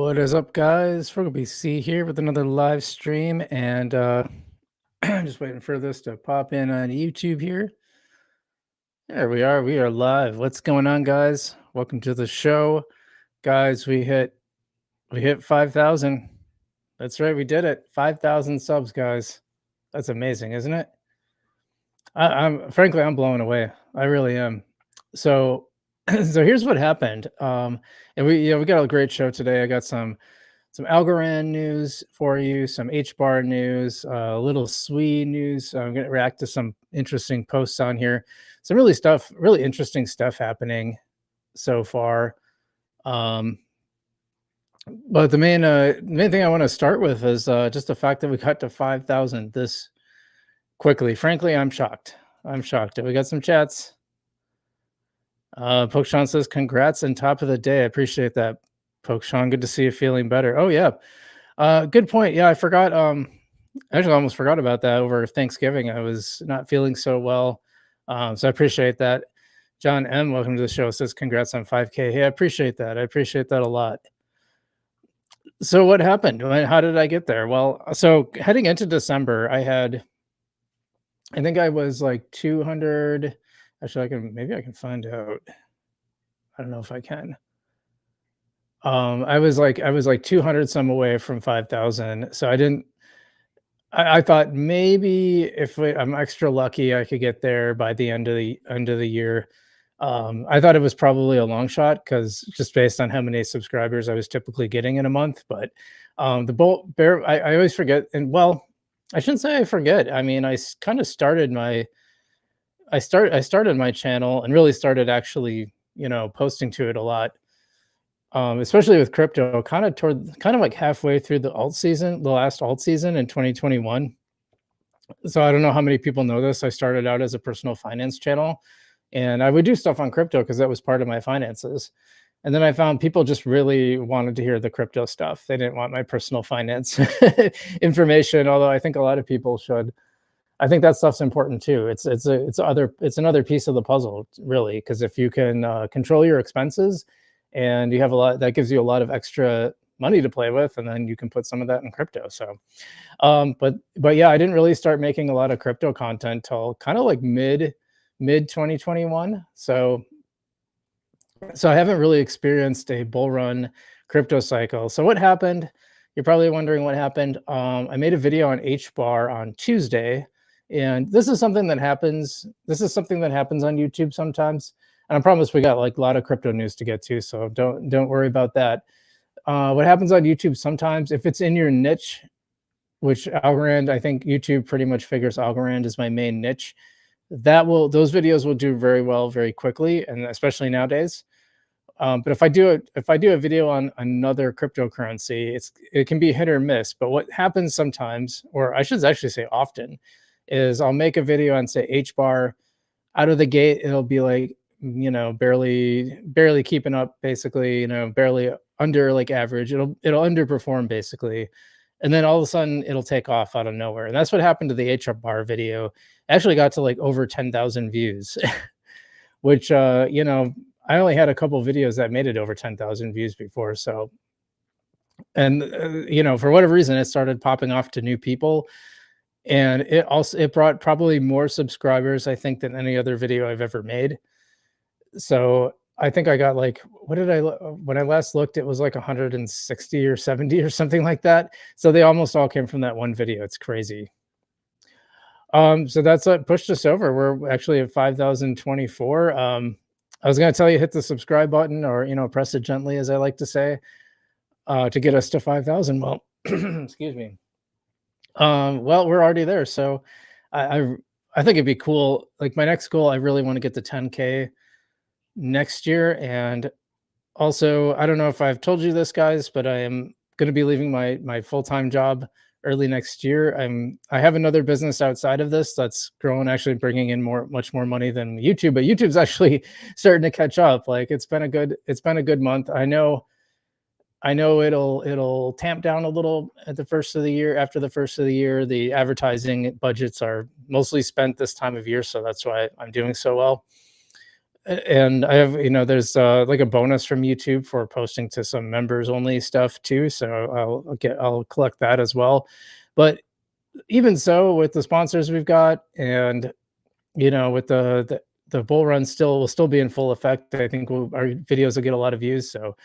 What is up, guys? Frugalnauts here with another live stream, and just waiting for this to pop in on YouTube here. There we are. We are live. What's going on, guys? Welcome to the show, guys. We hit 5,000. That's right, we did it. 5,000 subs, guys. That's amazing, isn't it? I'm frankly, I'm blown away. I really am. So, so here's what happened. And we got a great show today. I got some Algorand news for you, some HBAR news, a little SUI news. I'm going to react to some interesting posts on here. Some really interesting stuff happening so far. But the main thing I want to start with is just the fact that we got to 5,000 this quickly. Frankly, I'm shocked. I'm shocked. We got some chats. Pokeshawn says, congrats and top of the day. I appreciate that, Pokeshawn. Good to see you feeling better. Oh, yeah. Good point. Yeah, I forgot. Actually, I almost forgot about that over Thanksgiving. I was not feeling so well. So I appreciate that. John M., welcome to the show, says, congrats on 5K. Hey, I appreciate that. I appreciate that a lot. So what happened? How did I get there? Well, so heading into December, I think I was like 200. Actually, maybe I can find out. I don't know if I can. I was like 200 some away from 5,000. So I thought maybe if I'm extra lucky, I could get there by the end of the year. I thought it was probably a long shot because just based on how many subscribers I was typically getting in a month. But the bull bear, I always forget. And well, I shouldn't say I forget. I mean, I kind of started my channel and really started actually, posting to it a lot. Especially with crypto, kind of like halfway through the last alt season in 2021. So I don't know how many people know this. I started out as a personal finance channel, and I would do stuff on crypto because that was part of my finances. And then I found people just really wanted to hear the crypto stuff. They didn't want my personal finance information, although I think a lot of people should. I think that stuff's important too. It's another piece of the puzzle, really, because if you can control your expenses, and you have that gives you a lot of extra money to play with, and then you can put some of that in crypto. So, but yeah, I didn't really start making a lot of crypto content till kind of like mid 2021. So I haven't really experienced a bull run crypto cycle. So what happened? You're probably wondering what happened. I made a video on HBAR on Tuesday, and this is something that happens. This is something that happens on YouTube sometimes. And I promise we got like a lot of crypto news to get to, so don't worry about that. What happens on YouTube sometimes, if it's in your niche, which Algorand, I think YouTube pretty much figures Algorand is my main niche, those videos will do very well very quickly, and especially nowadays. But if I do a video on another cryptocurrency, it can be hit or miss. But what happens sometimes, or I should actually say often, is I'll make a video on, say, HBAR. Out of the gate, it'll be like, barely keeping up, basically, barely under like average. It'll underperform basically, and then all of a sudden it'll take off out of nowhere. And that's what happened to the HBAR video. It actually got to like over 10,000 views, which I only had a couple videos that made it over 10,000 views before. So, and for whatever reason, it started popping off to new people, and it brought probably more subscribers, I think, than any other video I've ever made. So I think I got like, when I last looked, it was like 160 or 70 or something like that. So they almost all came from that one video. It's crazy. So that's what pushed us over. We're actually at 5,024. I was going to tell you, hit the subscribe button, or, press it gently, as I like to say, to get us to 5,000. Well, excuse me. Well, we're already there. So I think it'd be cool. Like my next goal, I really want to get to 10K next year. And also, I don't know if I've told you this, guys, but I am going to be leaving my full-time job early next year. I have another business outside of this that's growing, actually bringing in much more money than YouTube, but YouTube's actually starting to catch up. Like it's been a good month. I know it'll tamp down a little at the first of the year. After the first of the year, the advertising budgets are mostly spent this time of year, so that's why I'm doing so well. And I have, there's like a bonus from YouTube for posting to some members only stuff too. So I'll collect that as well. But even so, with the sponsors we've got, and with the bull run still will still be in full effect. I think our videos will get a lot of views. So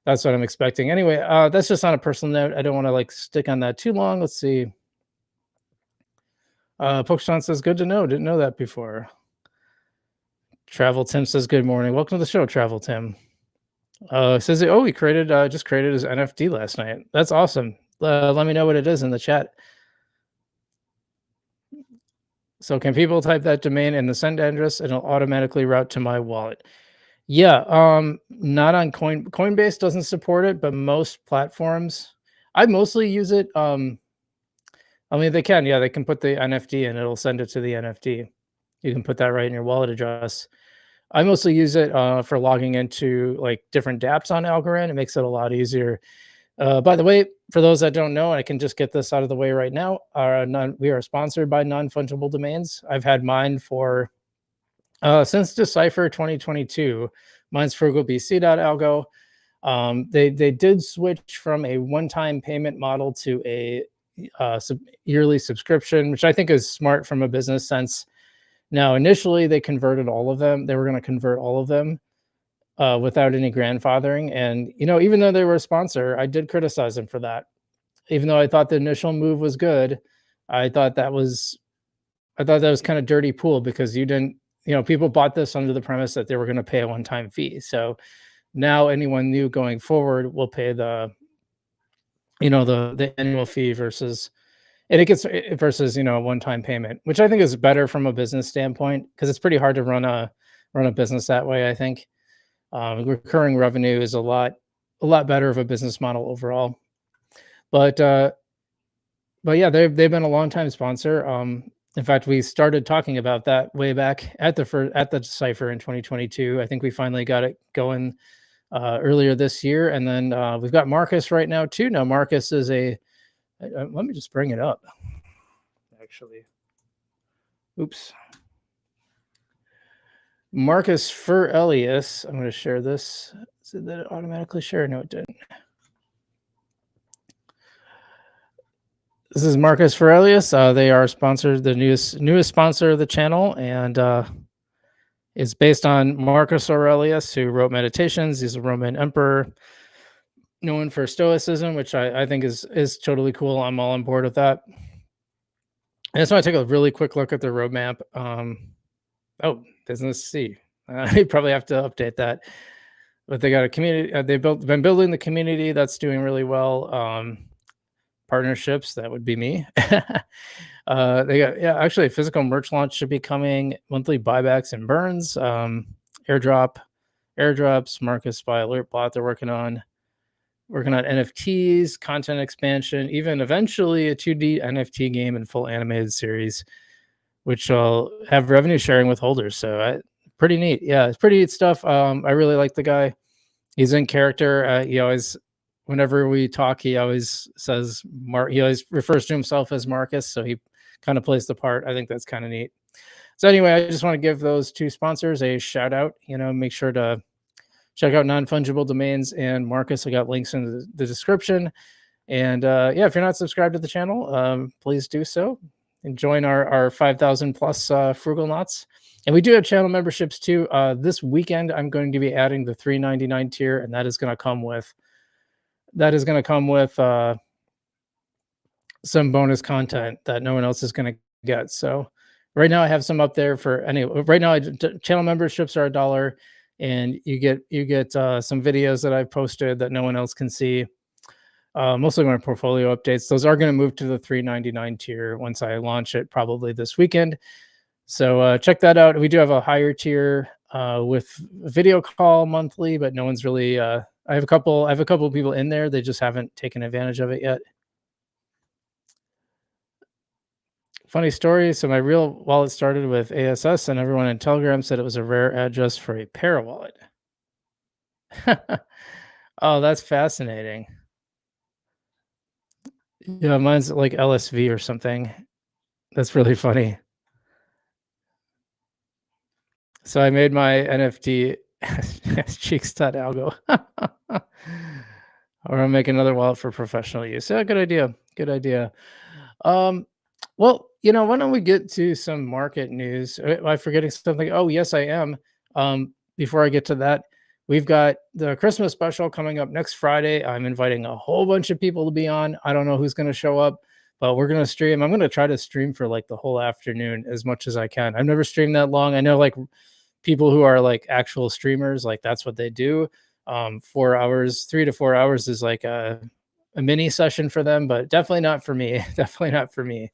that's what I'm expecting. Anyway, that's just on a personal note. I don't want to like stick on that too long. Let's see. Pokeshawn says, good to know. Didn't know that before. Travel Tim says, good morning. Welcome to the show, Travel Tim. Says, oh, he just created his NFT last night. That's awesome. Let me know what it is in the chat. So can people type that domain in the send address and it'll automatically route to my wallet? Yeah, not on Coinbase doesn't support it, but most platforms, I mostly use it. I mean, they can put the NFT and it'll send it to the NFT. You can put that right in your wallet address. I mostly use it for logging into like different dApps on Algorand. It makes it a lot easier. By the way, for those that don't know, I can just get this out of the way right now. We are sponsored by Non-Fungible Domains. I've had mine for since Decipher 2022. Mine's frugalbc.algo. They did switch from a one-time payment model to a yearly subscription, which I think is smart from a business sense. Now, initially, they converted all of them. They were going to convert all of them without any grandfathering. And, even though they were a sponsor, I did criticize them for that. Even though I thought the initial move was good, I thought that was kind of dirty pool, because you didn't, people bought this under the premise that they were going to pay a one-time fee. So now anyone new going forward will pay the annual fee versus a one-time payment, which I think is better from a business standpoint, because it's pretty hard to run a business that way. I think recurring revenue is a lot better of a business model overall. But yeah, they've been a long time sponsor. In fact, we started talking about that way back at the Decipher in 2022. I think we finally got it going earlier this year, and then we've got Marcus right now too. Now Marcus is let me just bring it up. Actually, oops. Marcus Furelius. I'm going to share this. Did that automatically share? No, it didn't. This is Marcus Furelius. They are sponsored, the newest sponsor of the channel, and it's based on Marcus Aurelius, who wrote Meditations. He's a Roman emperor, known for Stoicism, which I think is totally cool. I'm all on board with that. I just want to take a really quick look at the roadmap. Oh, business C. You probably have to update that. But they got a community. They've been building the community. That's doing really well. Partnerships, that would be me. They got actually a physical merch launch should be coming. Monthly buybacks and burns. Airdrops. Marcus by Alert Bot. They're working on NFTs, content expansion, even eventually a 2D NFT game and full animated series, which will have revenue sharing with holders. So pretty neat. Yeah, it's pretty neat stuff. I really like the guy. He's in character. He always, whenever we talk, he always says he always refers to himself as Marcus. So he kind of plays the part. I think that's kind of neat. So anyway, I just want to give those two sponsors a shout out. Make sure to check out Non-Fungible Domains and Marcus. I got links in the description. And if you're not subscribed to the channel, please do so. And join our 5,000 plus Frugalnauts. And we do have channel memberships too. This weekend, I'm going to be adding the $3.99 tier, and that is going to come with some bonus content that no one else is going to get. So right now I have some up there for right now. Channel memberships are $1, and you get some videos that I've posted that no one else can see. Mostly my portfolio updates. Those are going to move to the $3.99 tier once I launch it, probably this weekend. So check that out. We do have a higher tier with a video call monthly, but no one's really. I have a couple of people in there. They just haven't taken advantage of it yet. Funny story. So my real wallet started with ASS, and everyone in Telegram said it was a rare address for a para wallet. Oh, that's fascinating. Yeah, mine's like LSV or something. That's really funny. So I made my NFT cheeks.algo. Or I'll make another wallet for professional use. Yeah, good idea. Good idea. Um, well, why don't we get to some market news? Am I forgetting something? Oh, yes, I am. Before I get to that, we've got the Christmas special coming up next Friday. I'm inviting a whole bunch of people to be on. I don't know who's going to show up, but we're going to stream. I'm going to try to stream for like the whole afternoon as much as I can. I've never streamed that long. I know like people who are like actual streamers, like that's what they do. 4 hours, 3 to 4 hours is like a mini session for them, but definitely not for me. Definitely not for me.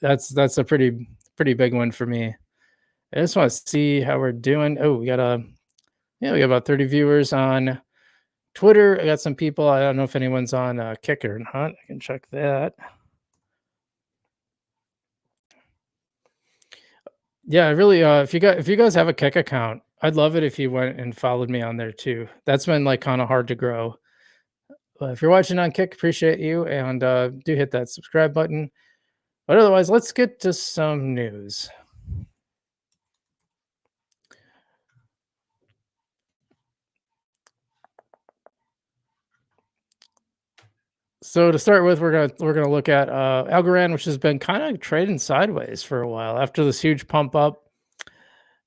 That's a pretty big one for me. I just want to see how we're doing. Oh, we got about 30 viewers on Twitter. I got some people. I don't know if anyone's on Kick or not. I can check that. Yeah, I really. If you guys have a Kick account, I'd love it if you went and followed me on there too. That's been like kind of hard to grow. But if you're watching on Kick, appreciate you, and do hit that subscribe button. But otherwise, let's get to some news. So to start with, we're gonna look at Algorand, which has been kind of trading sideways for a while after this huge pump up,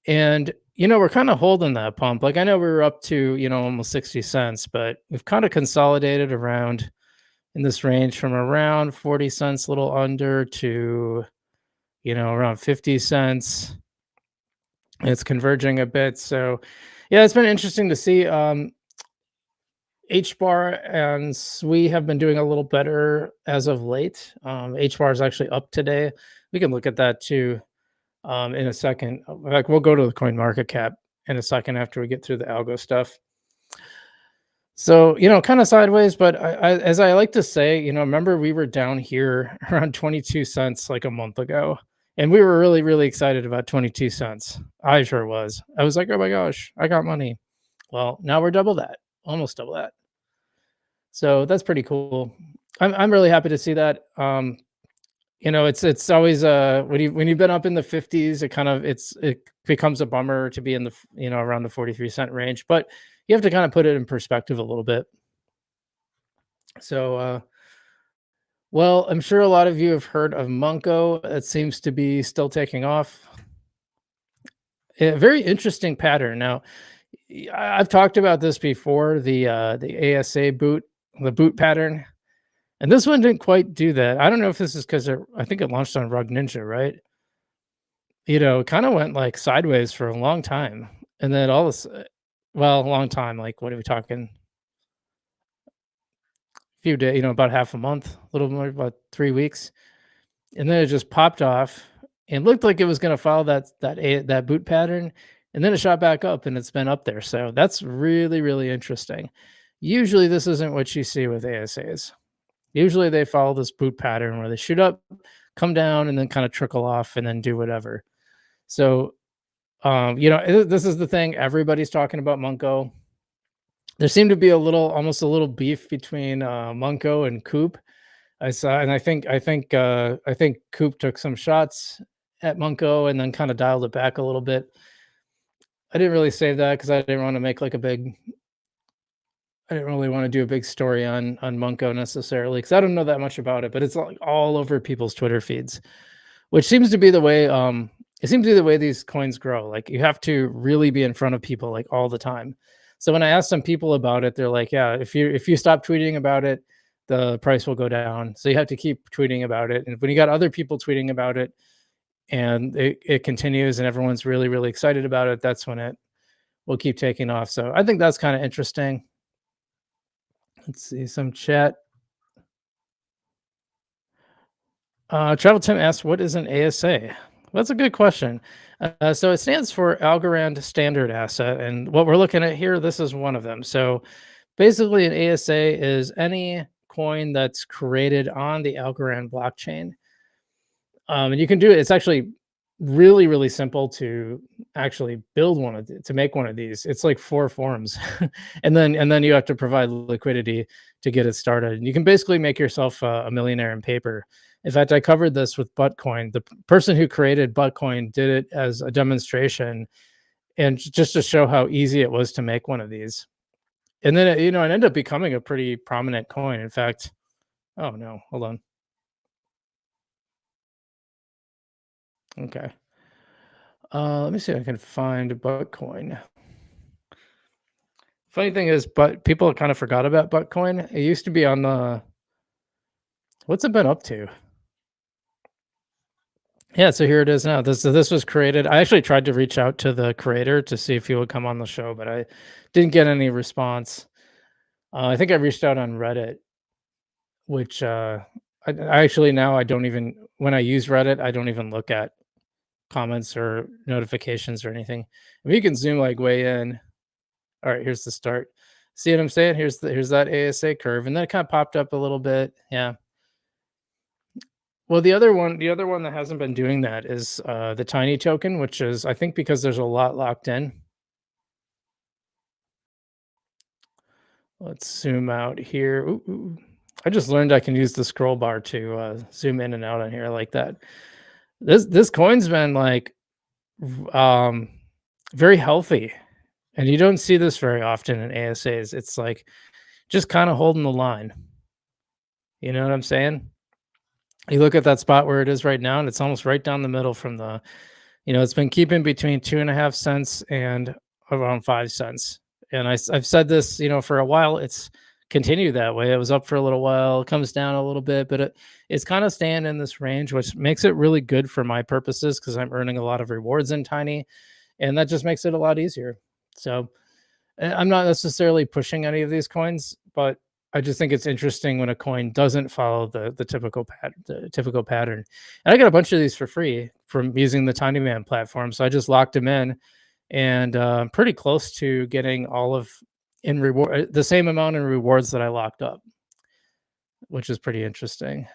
and we're kind of holding that pump. Like I know we were up to almost 60 cents, but we've kind of consolidated around in this range from around 40 cents, a little under, to around 50 cents. It's converging a bit, so yeah, it's been interesting to see. HBAR and SUI have been doing a little better as of late. HBAR is actually up today. We can look at that too in a second. Like we'll go to the coin market cap in a second after we get through the algo stuff. So kind of sideways, but as I like to say, remember we were down here around 22 cents like a month ago, and we were really really excited about 22 cents. I sure was. I was like, oh my gosh, I got money. Well, now we're double that, almost double that. So that's pretty cool. I'm really happy to see that. It's always when you've been up in the 50s, it becomes a bummer to be in the around the 43 cent range, but you have to kind of put it in perspective a little bit. So well, I'm sure a lot of you have heard of Monko. It seems to be still taking off. A very interesting pattern. Now, I've talked about this before, the ASA boot, the boot pattern. And this one didn't quite do that. I don't know if this is because I think it launched on Rug Ninja, right? It kind of went like sideways for a long time. And then all this, well, a long time, like what are we talking? A few days, about half a month, a little more, about 3 weeks. And then it just popped off and looked like it was going to follow that boot pattern. And then it shot back up and it's been up there. So that's really, really interesting. Usually this isn't what you see with ASAs. Usually they follow this boot pattern where they shoot up, come down, and then kind of trickle off and then do whatever. So, this is the thing. Everybody's talking about Monko. There seemed to be almost a little beef between Monko and Coop. I saw, and I think Coop took some shots at Monko and then kind of dialed it back a little bit. I didn't really save that because I didn't want to make like I didn't really want to do a big story on Monko necessarily because I don't know that much about it, but it's like all over people's Twitter feeds, which seems to be the way. It seems to be the way these coins grow. Like you have to really be in front of people like all the time. So when I asked some people about it, they're like, "Yeah, if you stop tweeting about it, the price will go down. So you have to keep tweeting about it. And when you got other people tweeting about it, and it continues, and everyone's really really excited about it, that's when it will keep taking off. So I think that's kind of interesting." Let's see some chat. Travel Tim asks, "What is an ASA?" Well, that's a good question. So it stands for Algorand Standard Asset, and what we're looking at here, this is one of them. So basically, an ASA is any coin that's created on the Algorand blockchain, and you can do it. It's actually really really simple to actually build to make one of these. It's like 4 forms, and then you have to provide liquidity to get it started. And you can basically make yourself a millionaire in paper In fact, I covered this with Buttcoin. The person who created Buttcoin did it as a demonstration and just to show how easy it was to make one of these. And then, it ended up becoming a pretty prominent coin. In fact, oh no, hold on. Okay. Let me see if I can find Buttcoin. Funny thing is, but people kind of forgot about Buttcoin. It used to be on the, what's it been up to? Yeah, so here it is now. This was created. I actually tried to reach out to the creator to see if he would come on the show, but I didn't get any response. I think I reached out on Reddit, which I actually now I don't even when I use Reddit, I don't even look at comments or notifications or anything. I mean, you can zoom like way in. All right, here's the start. See what I'm saying? Here's that ASA curve, and then it kind of popped up a little bit. Yeah. Well, the other one that hasn't been doing that is the tiny token, which is I think because there's a lot locked in. Let's zoom out here. Ooh, ooh. I just learned I can use the scroll bar to zoom in and out on here like that. This coin's been like um, very healthy, and you don't see this very often in ASAs. It's like just kind of holding the line. You know what I'm saying? You look at that spot where it is right now, and it's almost right down the middle from the, it's been keeping between 2.5 cents and around 5 cents. And I've said this, for a while. It's continued that way. It was up for a little while, it comes down a little bit, but it's kind of staying in this range, which makes it really good for my purposes because I'm earning a lot of rewards in Tiny, and that just makes it a lot easier. So I'm not necessarily pushing any of these coins, but I just think it's interesting when a coin doesn't follow the typical pattern. And I got a bunch of these for free from using the Tinyman platform, so I just locked them in, and I'm pretty close to getting all of in reward the same amount in rewards that I locked up, which is pretty interesting.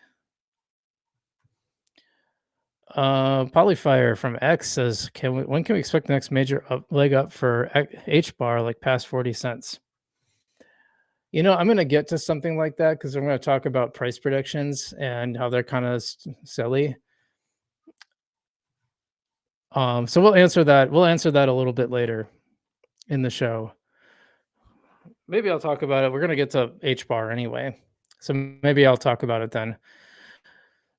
Polyfire from X says, when can we expect the next major leg up for HBAR, like past 40 cents? I'm going to get to something like that because I'm going to talk about price predictions and how they're kind of silly. So we'll answer that. We'll answer that a little bit later in the show. Maybe I'll talk about it. We're going to get to HBAR anyway, so maybe I'll talk about it then.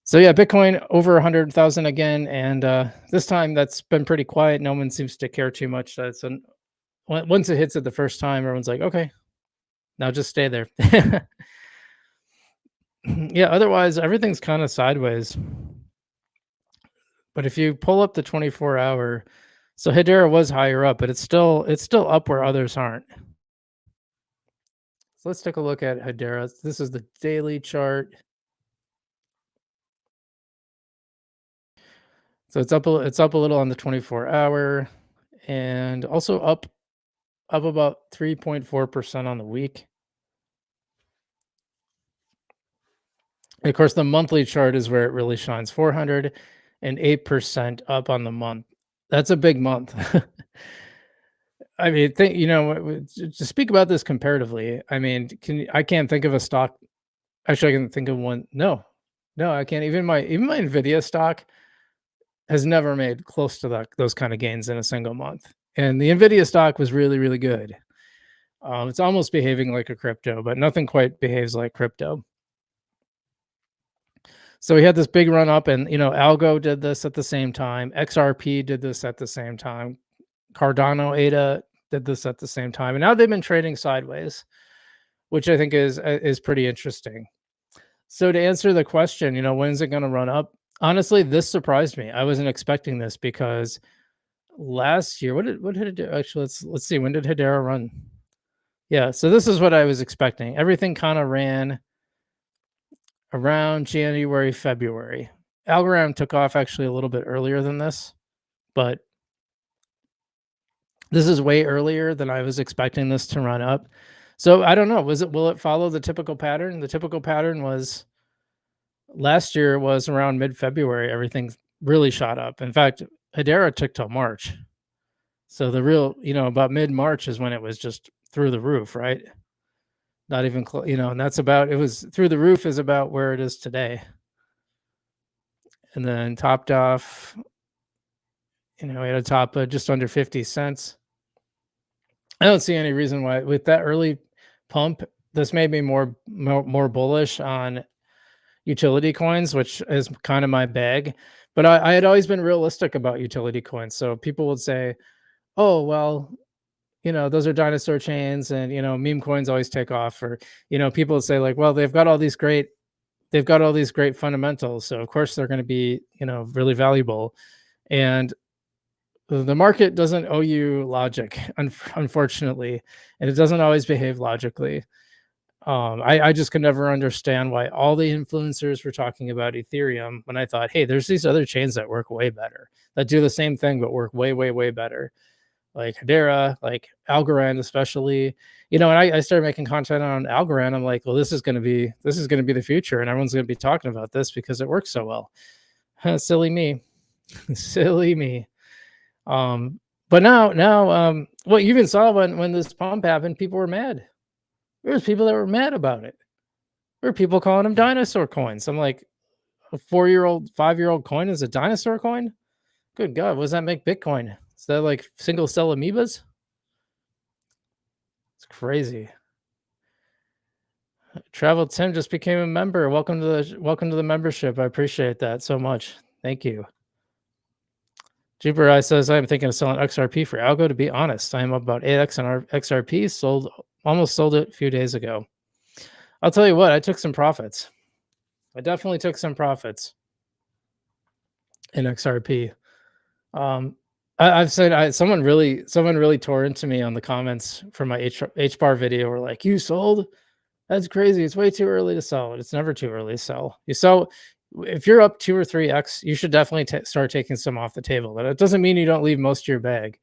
So yeah, Bitcoin over 100,000 again, and this time that's been pretty quiet. No one seems to care too much. So once it hits it the first time, everyone's like, okay, now just stay there. Yeah, otherwise everything's kind of sideways. But if you pull up the 24-hour, so Hedera was higher up, but it's still up where others aren't. So let's take a look at Hedera. This is the daily chart. So it's up a little on the 24-hour, and also up about 3.4% on the week. And of course, the monthly chart is where it really shines. 408% up on the month. That's a big month. I mean, to speak about this comparatively, I mean, I can't think of a stock. Actually, I can think of one. No, I can't. Even my Nvidia stock has never made close to those kind of gains in a single month. And the Nvidia stock was really, really good. It's almost behaving like a crypto, but nothing quite behaves like crypto. So we had this big run up, and Algo did this at the same time. XRP did this at the same time. Cardano, ADA did this at the same time, and now they've been trading sideways, which I think is pretty interesting. So to answer the question, when is it going to run up? Honestly, this surprised me. I wasn't expecting this because last year, what did it do? Actually, let's see. When did Hedera run? Yeah, so this is what I was expecting. Everything kind of ran around January, February. Algorand took off actually a little bit earlier than this, but this is way earlier than I was expecting this to run up. So I don't know. Will it follow the typical pattern? The typical pattern was last year was around mid-February. Everything really shot up. In fact, Hedera took till March. So the real, about mid-March is when it was just through the roof, right? Not even close, and that's about, it was through the roof is about where it is today. and then topped off, we had a top of just under 50 cents. I don't see any reason why with that early pump, this made me more bullish on utility coins, which is kind of my bag. But I had always been realistic about utility coins. So people would say, oh, well, those are dinosaur chains and, meme coins always take off. Or, people would say like, well, they've got all these great fundamentals. So of course they're going to be, really valuable. And the market doesn't owe you logic, unfortunately, and it doesn't always behave logically. I just could never understand why all the influencers were talking about Ethereum when I thought, hey, there's these other chains that work way better, that do the same thing but work way, way, way better, like Hedera, like Algorand, especially. And I started making content on Algorand. I'm like, well, this is going to be the future, and everyone's going to be talking about this because it works so well. Silly me, silly me. But now, well, you even saw when this pump happened, people were mad. There was people that were mad about it. There were people calling them dinosaur coins. I'm like, a 4-year-old, 5-year-old coin is a dinosaur coin? Good God, what does that make Bitcoin? Is that like single cell amoebas? It's crazy. Travel Tim just became a member. Welcome to the membership. I appreciate that so much. Thank you. Jupiter Eye says, I'm thinking of selling XRP for Algo. To be honest, I am up about 8x on our XRP. Almost sold it a few days ago. I'll tell you what, I took some profits. I definitely took some profits in XRP. I've said someone really tore into me on the comments from my HBAR video. Were like, you sold? That's crazy. It's way too early to sell. It's never too early to sell. You sell if you're up 2 or 3x, you should definitely start taking some off the table. But it doesn't mean you don't leave most of your bag,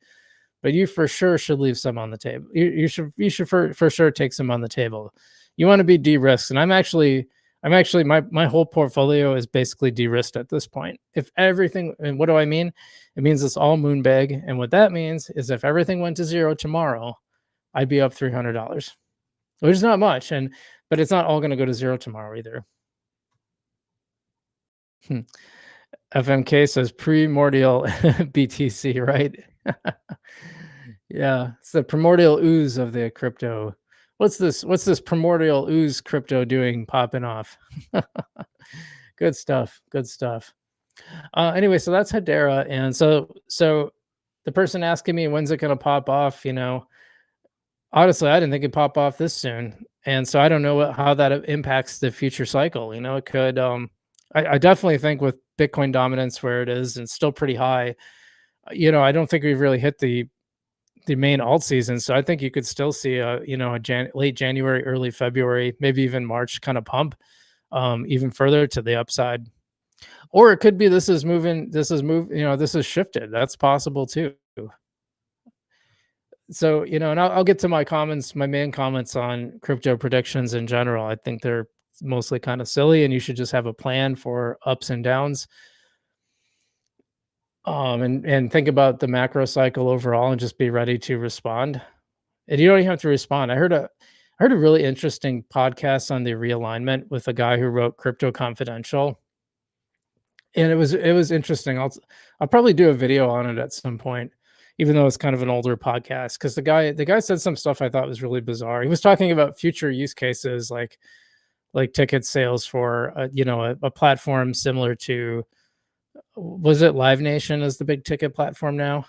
but you for sure should leave some on the table. You should for sure take some on the table. You want to be de-risked, and I'm actually my whole portfolio is basically de-risked at this point. If everything, and what do I mean? It means it's all moon bag, and what that means is if everything went to zero tomorrow, I'd be up $300, which is not much, but it's not all going to go to zero tomorrow either. FMK says primordial BTC, right? Yeah, it's the primordial ooze of the crypto. What's this primordial ooze crypto doing popping off? Good stuff. Anyway, so that's Hedera. And so the person asking me, when's it going to pop off? Honestly, I didn't think it'd pop off this soon. And so I don't know how that impacts the future cycle. It could, I definitely think with Bitcoin dominance where it is and still pretty high, I don't think we've really hit the main alt season. So I think you could still see a late January, early February, maybe even March kind of pump, even further to the upside. Or it could be this is shifted. That's possible too. So, and I'll get to my main comments on crypto predictions in general. I think they're mostly kind of silly, and you should just have a plan for ups and downs. And think about the macro cycle overall and just be ready to respond. And you don't even have to respond. I heard a really interesting podcast on the realignment with a guy who wrote Crypto Confidential. And it was interesting. I'll probably do a video on it at some point, even though it's kind of an older podcast, because the guy said some stuff I thought was really bizarre. He was talking about future use cases like ticket sales for a platform similar to, was it Live Nation is the big ticket platform now?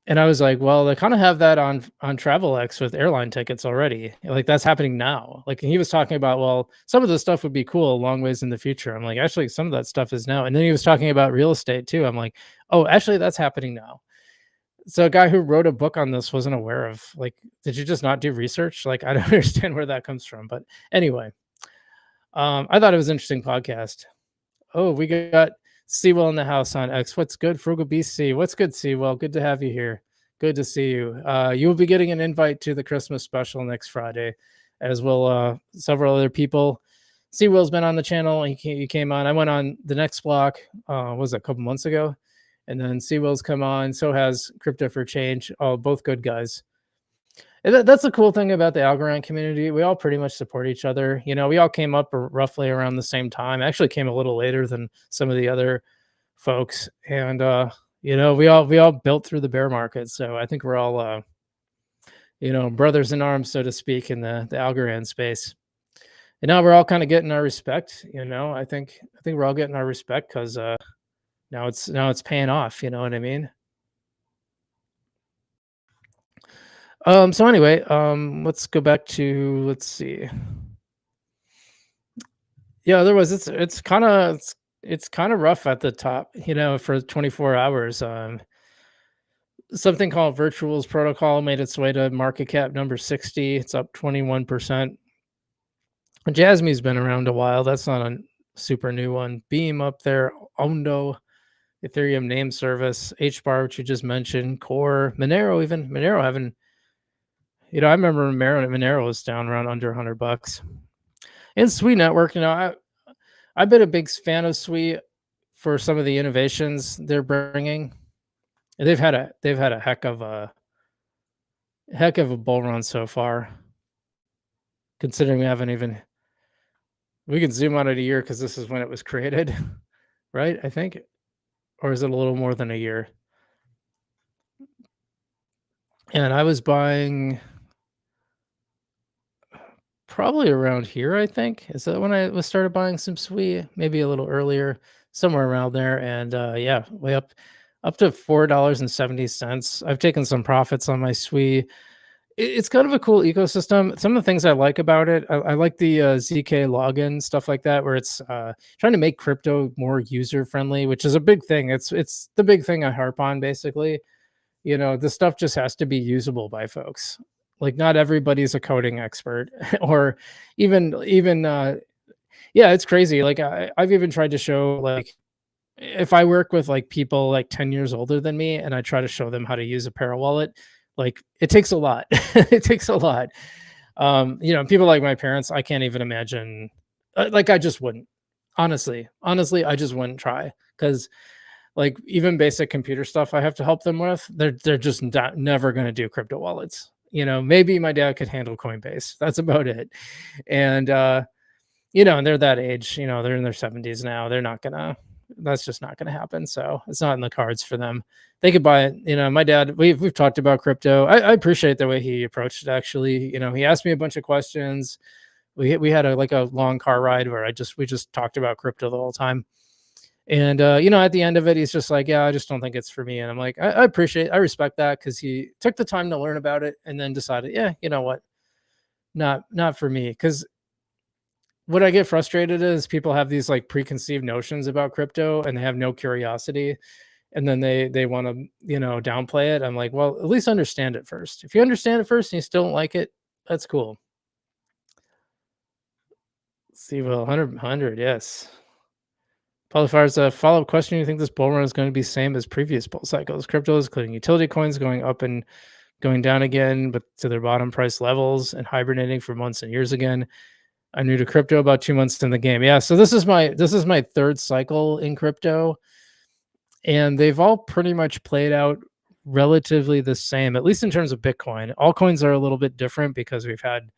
And I was like, well, they kind of have that on TravelX with airline tickets already. Like that's happening now. Like he was talking about, well, some of the stuff would be cool a long ways in the future. I'm like, actually, some of that stuff is now. And then he was talking about real estate too. I'm like, oh, actually, that's happening now. So a guy who wrote a book on this wasn't aware of, like, did you just not do research? Like, I don't understand where that comes from. But anyway, I thought it was an interesting podcast. Oh, we got Sewell in the house on X. What's good, Frugal BC? What's good, Sewell? Good to have you here. Good to see you. You will be getting an invite to the Christmas special next Friday, as will several other people. Sewell's been on the channel. He came on. I went on the next block. Was it a couple months ago? And then Sewell's come on. So has Crypto for Change. Oh, both good guys. And that's the cool thing about the Algorand community. We all pretty much support each other. You know, we all came up roughly around the same time. Actually, came a little later than some of the other folks, and you know, we all built through the bear market. So I think we're all you know, brothers in arms, so to speak, in the Algorand space. And now we're all kind of getting our respect. You know, I think we're all getting our respect because now it's paying off. You know what I mean? So anyway, let's go back to let's see. Yeah, there was it's kind of rough at the top, you know, for 24 hours. Something called Virtuals Protocol made its way to market cap number 60. It's up 21%. Jasmine's been around a while. That's not a super new one. Beam up there, Ondo, Ethereum name service, HBAR, which you just mentioned, Core, Monero, even Monero having, you know, I remember Monero was down around under $100. And SUI network, you know, I've been a big fan of SUI for some of the innovations they're bringing. They've had a heck of a bull run so far. Considering we can zoom out at a year because this is when it was created, right? I think, or is it a little more than a year? And I was buying probably around here. I think is that when I was started buying some SUI, maybe a little earlier, somewhere around there. And yeah, way up to $4.70. I've taken some profits on my SUI. It's kind of a cool ecosystem. Some of the things I like about it, I like the ZK login stuff like that, where it's trying to make crypto more user friendly, which is a big thing. It's the big thing I harp on. Basically, you know, the stuff just has to be usable by folks. Like not everybody's a coding expert, or even yeah, it's crazy. Like I've even tried to show like if I work with like people like 10 years older than me and I try to show them how to use a para wallet, like it takes a lot. It takes a lot. You know, people like my parents, I can't even imagine. Like I just wouldn't. Honestly, I just wouldn't try because like even basic computer stuff I have to help them with, they're just never going to do crypto wallets. You know, maybe my dad could handle Coinbase. That's about it. And you know, and they're that age, you know, they're in their 70s now. That's just not gonna happen. So it's not in the cards for them. They could buy it. You know, my dad, we've talked about crypto. I appreciate the way he approached it actually. You know, he asked me a bunch of questions. We had a long car ride where we just talked about crypto the whole time. And you know, at the end of it, he's just like, yeah, I just don't think it's for me. And I'm like, I respect that because he took the time to learn about it and then decided, yeah, you know what, not for me. Because what I get frustrated is people have these like preconceived notions about crypto and they have no curiosity, and then they want to, you know, downplay it. I'm like, well, at least understand it first. If you understand it first and you still don't like it, that's cool. See, well, 100, yes. Polyfire's a follow-up question. You think this bull run is going to be same as previous bull cycles? Cryptos, including utility coins, going up and going down again, but to their bottom price levels and hibernating for months and years again. I'm new to crypto, about 2 months in the game. Yeah, so this is my third cycle in crypto, and they've all pretty much played out relatively the same, at least in terms of Bitcoin. Altcoins are a little bit different because we've had,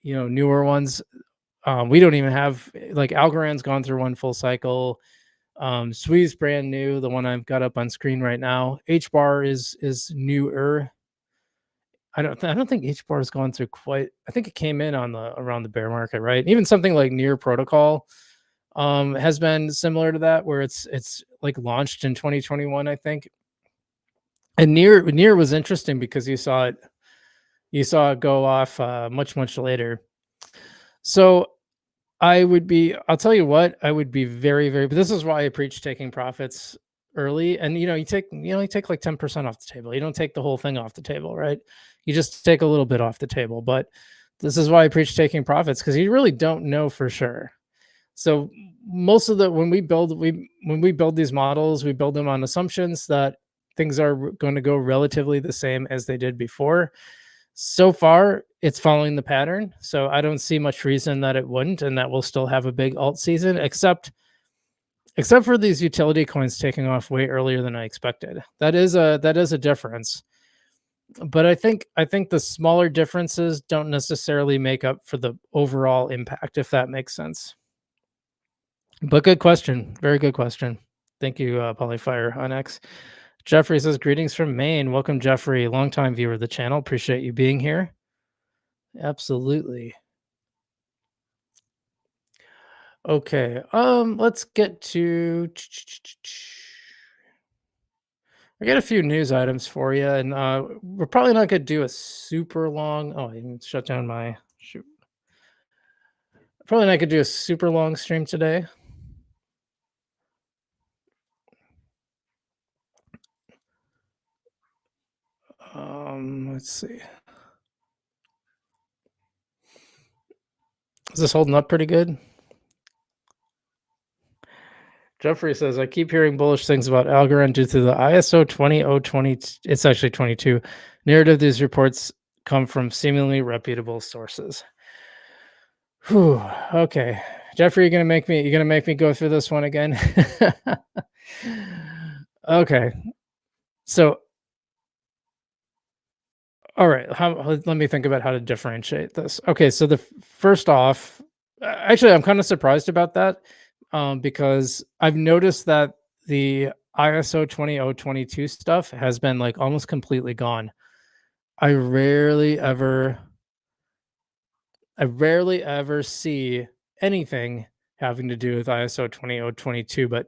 you know, newer ones. We don't even have like Algorand's gone through one full cycle. SUI's brand new, the one I've got up on screen right now. HBAR is newer. I don't think HBAR has gone through quite. I think it came in on the around the bear market, right? Even something like Near Protocol has been similar to that, where it's like launched in 2021, I think. And Near was interesting because you saw it go off much later. So I'll tell you what, I would be very, very, but this is why I preach taking profits early. And, you know, you take like 10% off the table. You don't take the whole thing off the table, right? You just take a little bit off the table. But this is why I preach taking profits, because you really don't know for sure. So most of when we build these models, we build them on assumptions that things are going to go relatively the same as they did before. So far, it's following the pattern. So I don't see much reason that it wouldn't, and that we'll still have a big alt season, except for these utility coins taking off way earlier than I expected. That is a difference. But I think the smaller differences don't necessarily make up for the overall impact, if that makes sense. But good question. Very good question. Thank you, Polyfire on X. Jeffrey says, greetings from Maine. Welcome, Jeffrey, longtime viewer of the channel. Appreciate you being here. Absolutely. Okay. Let's get to I got a few news items for you, and we're probably not gonna do a super long. Oh, I didn't shut down my shoot. Probably not gonna do a super long stream today. Let's see. Is this holding up pretty good? Jeffrey says, I keep hearing bullish things about Algorand due to the ISO 20020. It's actually 22 narrative. These reports come from seemingly reputable sources. Whew, okay. Jeffrey, you're gonna make me go through this one again. Okay. So, all right, let me think about how to differentiate this. Okay, so first off, actually, I'm kind of surprised about that, because I've noticed that the ISO 20022 stuff has been like almost completely gone. I rarely ever, I rarely ever see anything having to do with ISO 20022, but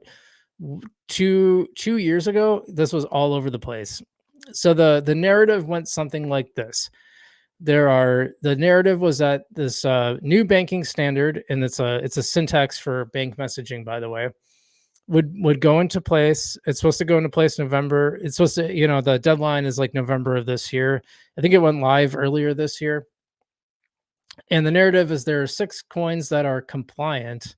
2 years ago, this was all over the place. So the narrative went something like this. The narrative was that this new banking standard, and it's a syntax for bank messaging, by the way, would go into place. It's supposed to go into place November. It's supposed to, the deadline is like November of this year. I think it went live earlier this year. And the narrative is there are 6 coins that are compliant,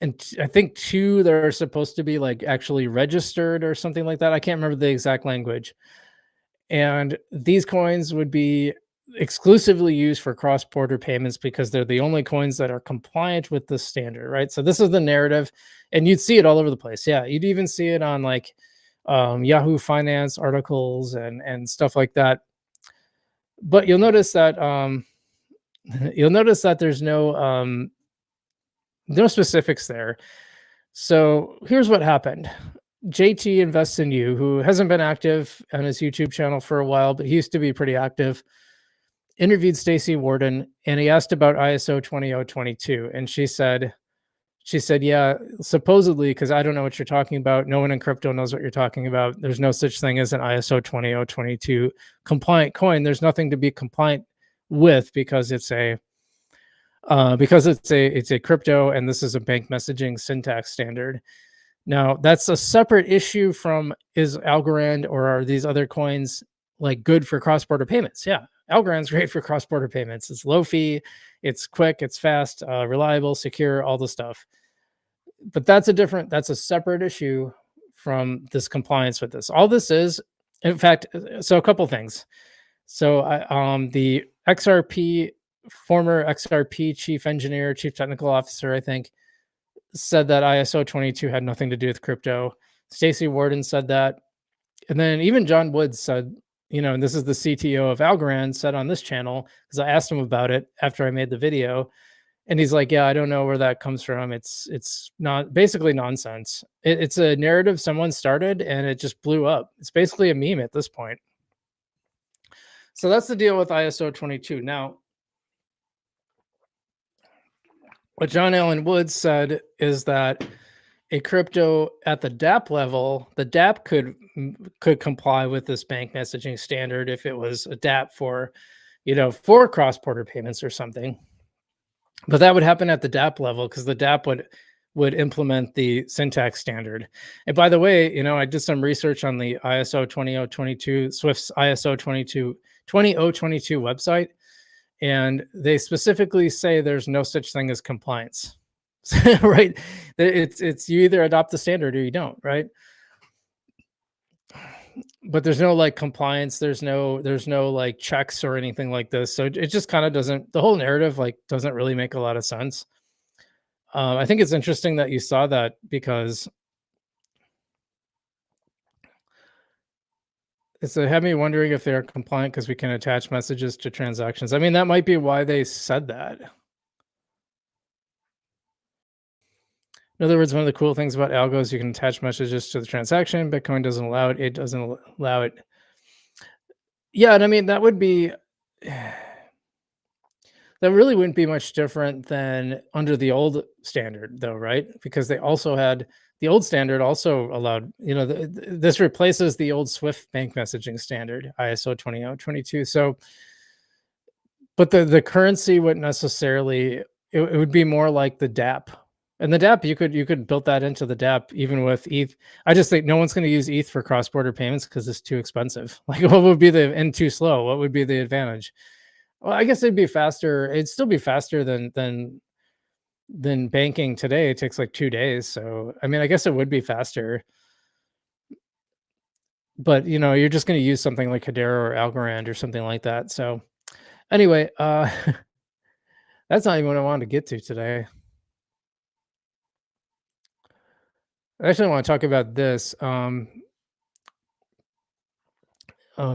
and I think 2 that are supposed to be like actually registered or something like that. I can't remember the exact language. And these coins would be exclusively used for cross-border payments because they're the only coins that are compliant with the standard, right? So this is the narrative, and you'd see it all over the place. Yeah, you'd even see it on like Yahoo Finance articles and stuff like that. But you'll notice that there's no specifics there. So here's what happened. JT Invests in You, who hasn't been active on his YouTube channel for a while, but he used to be pretty active, interviewed Stacy Warden, and he asked about ISO 20022, and she said, yeah, supposedly, because I don't know what you're talking about. No one in crypto knows what you're talking about. There's no such thing as an ISO 20022 compliant coin. There's nothing to be compliant with because it's a crypto, and this is a bank messaging syntax standard. Now, that's a separate issue from, is Algorand or are these other coins like good for cross-border payments? Yeah, Algorand's great for cross-border payments. It's low fee, it's quick, it's fast, reliable, secure, all the stuff. But that's a separate issue from this compliance with this. All this is, in fact, so a couple things. So the former XRP chief engineer, chief technical officer, I think, said that ISO 22 had nothing to do with crypto. Stacy Warden said that. And then even John Woods said, and this is the CTO of Algorand, said on this channel, because I asked him about it after I made the video. And he's like, yeah, I don't know where that comes from. It's not basically nonsense. It's a narrative someone started and it just blew up. It's basically a meme at this point. So that's the deal with ISO 22. Now, what John Allen Woods said is that a crypto at the DApp level, the DApp could comply with this bank messaging standard if it was a DApp for cross-border payments or something. But that would happen at the DApp level because the DApp would implement the syntax standard. And by the way, I did some research on the ISO 20022, Swift's ISO 20022 website, and they specifically say there's no such thing as compliance. Right? It's you either adopt the standard or you don't, right? But there's no like compliance, there's no like checks or anything like this. So it just kind of doesn't, the whole narrative like doesn't really make a lot of sense. I think it's interesting that you saw that because It's a had me wondering if they're compliant because we can attach messages to transactions. I mean, that might be why they said that. In other words, one of the cool things about algo is you can attach messages to the transaction. Bitcoin doesn't allow it. It doesn't allow it. Yeah, and I mean that would be that really wouldn't be much different than under the old standard, though, right? Because they also had the old standard also allowed, this replaces the old Swift bank messaging standard, ISO 20022. So, but the currency wouldn't necessarily. It would be more like the DApp. And the DApp, you could build that into the DApp even with ETH. I just think no one's going to use ETH for cross-border payments because it's too expensive. Like, what would be and too slow? What would be the advantage? Well, I guess it'd be faster. It'd still be faster than banking today. It takes like 2 days. So I mean, I guess it would be faster. But you're just going to use something like Hedera or Algorand or something like that. So anyway, that's not even what I wanted to get to today. Actually, I want to talk about this.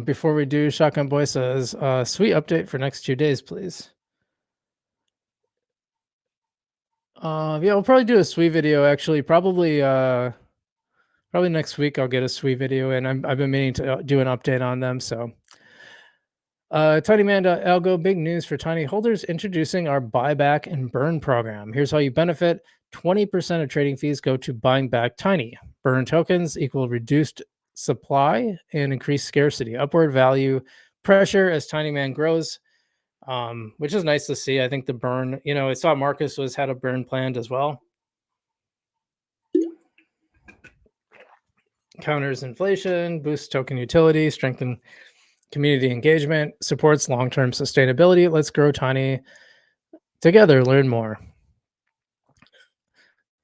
Before we do, Shotgun Boy says, sweet update for next 2 days, please. Yeah, we'll probably do a SUI video. Actually, probably next week. I'll get a SUI video, and I've been meaning to do an update on them. So, TinyMan.algo, big news for Tiny holders, introducing our buyback and burn program. Here's how you benefit: 20% of trading fees go to buying back Tiny. Burn tokens equal reduced supply and increased scarcity, upward value pressure as TinyMan grows. Which is nice to see. I think the burn, I saw Marcus had a burn planned as well. Counters inflation, boosts token utility, strengthen community engagement, supports long-term sustainability. Let's grow Tiny together. Learn more.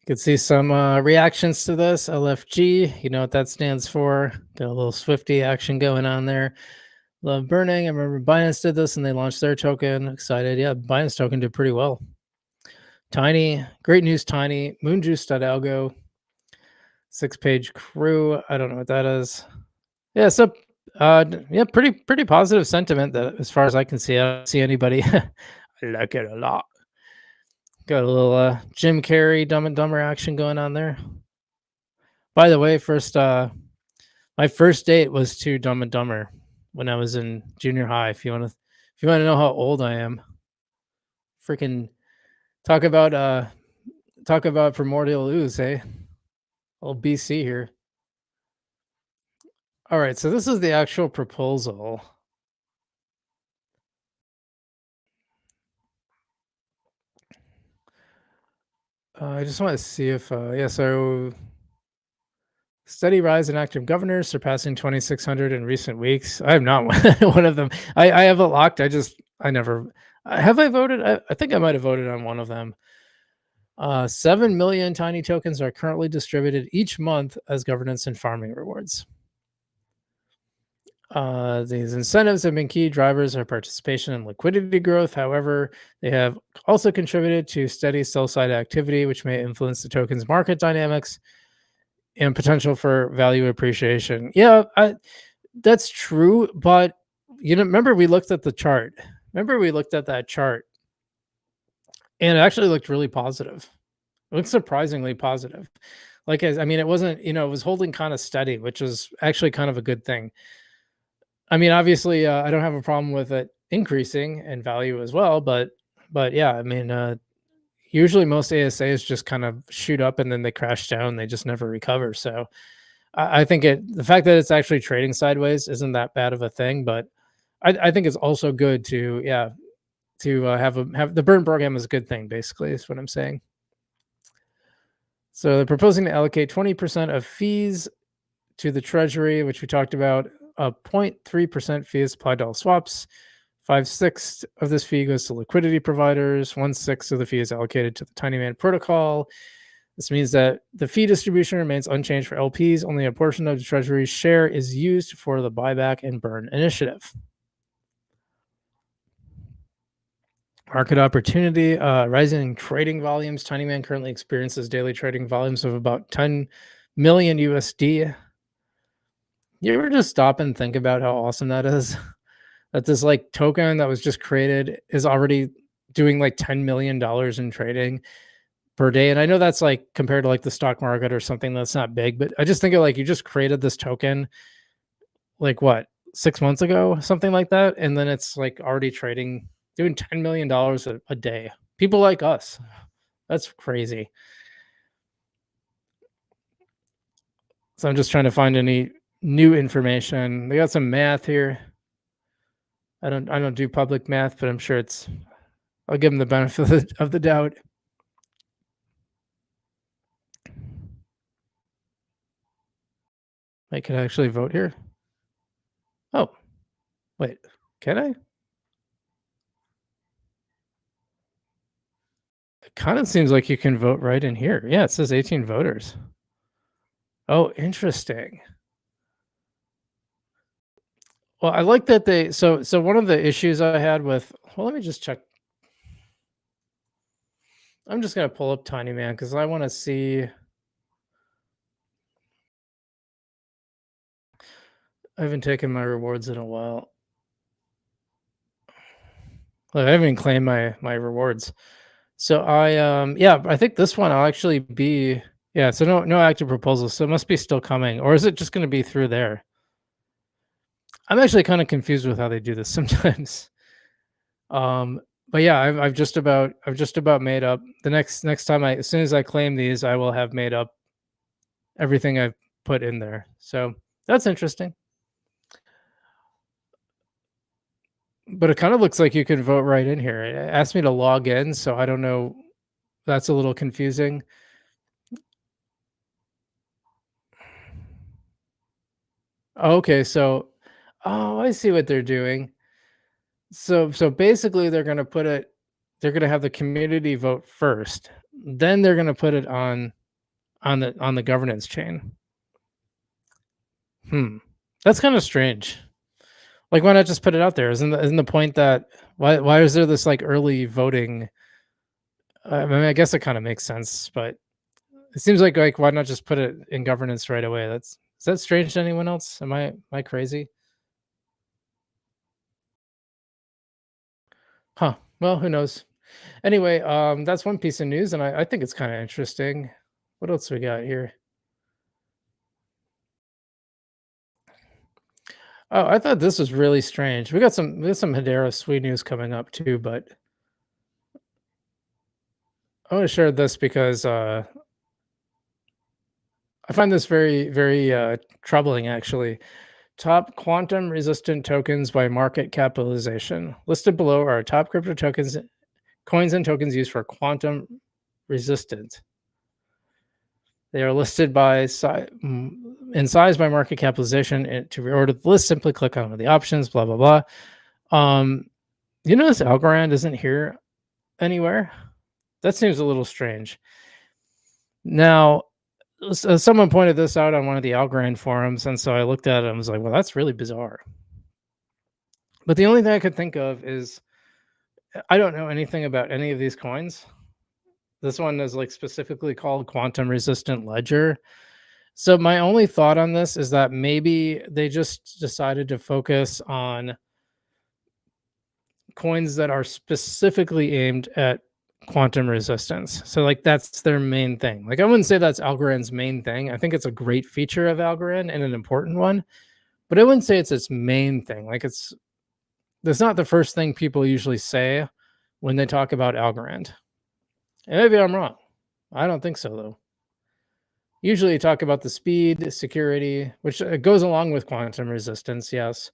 You can see some reactions to this. LFG, you know what that stands for. Got a little Swifty action going on there. Love burning. I remember Binance did this and they launched their token. Excited. Yeah, Binance token did pretty well. Tiny, great news, Tiny. Moonjuice.algo. 6-page crew. I don't know what that is. Yeah, so yeah, pretty positive sentiment that as far as I can see. I don't see anybody. I like it a lot. Got a little Jim Carrey Dumb and Dumber action going on there. By the way, my first date was to Dumb and Dumber when I was in junior high. If you want to know how old I am, freaking talk about primordial ooze, hey? Old BC here. All right, so this is the actual proposal. I just want to see if so steady rise in active governors, surpassing 2,600 in recent weeks. I am not one of them. I have it locked. I never have I voted. I think I might have voted on one of them. 7 million Tiny tokens are currently distributed each month as governance and farming rewards. These incentives have been key drivers of participation and liquidity growth. However, they have also contributed to steady sell-side activity, which may influence the token's market dynamics and potential for value appreciation. Yeah, that's true. But remember we looked at the chart. Remember we looked at that chart, and it actually looked really positive. It looked surprisingly positive. Like, I mean, it wasn't, it was holding kind of steady, which was actually kind of a good thing. I mean, obviously, I don't have a problem with it increasing in value as well, but yeah, I mean, usually most ASAs just kind of shoot up and then they crash down. They just never recover. So I think the fact that it's actually trading sideways isn't that bad of a thing, but I think it's also good to have the burn program is a good thing. Basically, is what I'm saying. So they're proposing to allocate 20% of fees to the treasury, which we talked about. 0.3% fee is applied to all swaps. 5/6 of this fee goes to liquidity providers. 1/6 of the fee is allocated to the TinyMan protocol. This means that the fee distribution remains unchanged for LPs. Only a portion of the treasury's share is used for the buyback and burn initiative. Market opportunity, rising trading volumes. TinyMan currently experiences daily trading volumes of about 10 million USD. You ever just stop and think about how awesome that is? That this like token that was just created is already doing like $10 million in trading per day. And I know that's like compared to like the stock market or something that's not big, but I just think of like you just created this token like what, 6 months ago, something like that. And then it's like already trading, doing $10 million a day. People like us. That's crazy. So I'm just trying to find any new information. They got some math here. I don't do public math, but I'm sure I'll give them the benefit of the doubt. I can actually vote here. Oh, wait, can I? It kind of seems like you can vote right in here. Yeah, it says 18 voters. Oh, interesting. Well, I like that so one of the issues I had with, well, let me just check. I'm just gonna pull up Tiny Man because I want to see. I haven't taken my rewards in a while. Like, I haven't even claimed my rewards. So yeah, I think this one I'll actually be, yeah, so no active proposals. So it must be still coming. Or is it just gonna be through there? I'm actually kind of confused with how they do this sometimes. Um, but yeah, I've just about made up the next time as soon as I claim these, I will have made up everything I've put in there. So that's interesting. But it kind of looks like you can vote right in here. It asked me to log in, so I don't know. That's a little confusing. Okay, so I see what they're doing. So basically they're gonna have the community vote first. Then they're gonna put it on the governance chain. Hmm. That's kind of strange. Like, why not just put it out there? Isn't the point that why is there this like early voting? I mean, I guess it kind of makes sense, but it seems like why not just put it in governance right away? Is that strange to anyone else? Am I crazy? Huh. Well, who knows? Anyway, that's one piece of news, and I think it's kind of interesting. What else we got here? Oh, I thought this was really strange. We got some Hedera sweet news coming up too, but I want to share this because I find this very troubling actually. Top quantum resistant tokens by market capitalization. Listed below are top crypto tokens, coins and tokens used for quantum resistant. They are listed by in size by market capitalization. And to reorder the list, simply click on one of the options. Blah blah blah. You notice Algorand isn't here anywhere. That seems a little strange. Now, someone pointed this out on one of the Algorand forums, and so I looked at it and was like, "Well, that's really bizarre." But the only thing I could think of is I don't know anything about any of these coins. This one is like specifically called quantum resistant ledger. So my only thought on this is that maybe they just decided to focus on coins that are specifically aimed at quantum resistance. So like that's their main thing. Like I wouldn't say that's Algorand's main thing. I think it's a great feature of Algorand and an important one, but I wouldn't say it's its main thing. Like that's not the first thing people usually say when they talk about Algorand. And maybe I'm wrong. I don't think so though. Usually you talk about the speed, security, which goes along with quantum resistance, yes.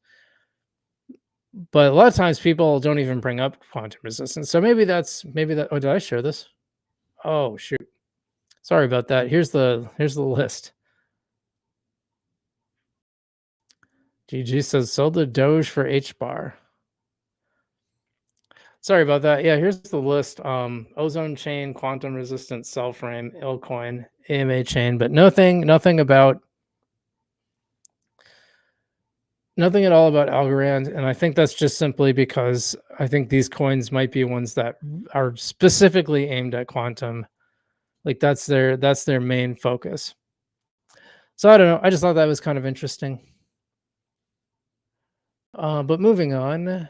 But a lot of times people don't even bring up quantum resistance. So maybe that oh, did I share this? Oh shoot. Sorry about that. Here's the list. GG says sold the Doge for HBAR. Sorry about that. Yeah, here's the list. Ozone chain, quantum resistant cell frame, Ilcoin, AMA chain, but nothing at all about Algorand. And I think that's just simply because I think these coins might be ones that are specifically aimed at quantum. Like that's their main focus. So I don't know. I just thought that was kind of interesting. But moving on,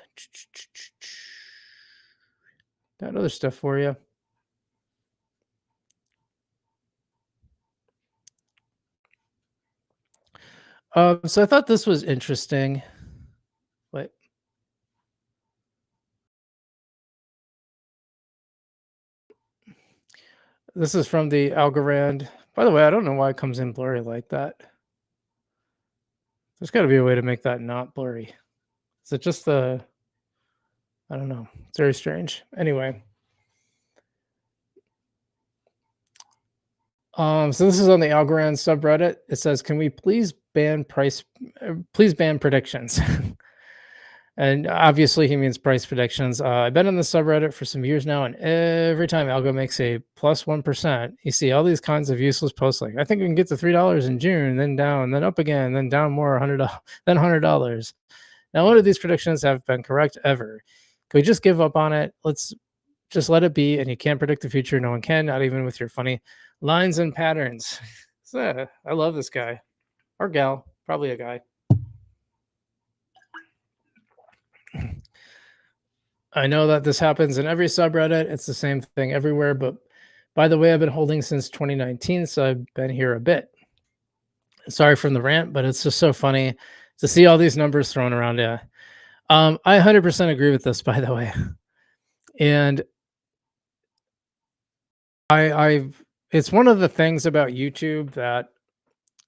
got other stuff for you. So I thought this was interesting. Wait, this is from the Algorand. By the way, I don't know why it comes in blurry like that. There's got to be a way to make that not blurry. Is it just the? I don't know. It's very strange. Anyway, so this is on the Algorand subreddit. It says, "Can we please ban predictions?" And obviously, he means price predictions. I've been on the subreddit for some years now, and every time Algo makes a plus 1%, you see all these kinds of useless posts like, "I think we can get to $3 in June, then down, then up again, then down more, then $100." Now, none of these predictions have been correct ever. Can we just give up on it? Let's just let it be. And you can't predict the future. No one can, not even with your funny lines and patterns. So, I love this guy or gal, probably a guy. I know that this happens in every subreddit. It's the same thing everywhere. But by the way, I've been holding since 2019, so I've been here a bit. Sorry from the rant, but it's just so funny to see all these numbers thrown around. Yeah, I 100% agree with this, by the way. And I've it's one of the things about YouTube that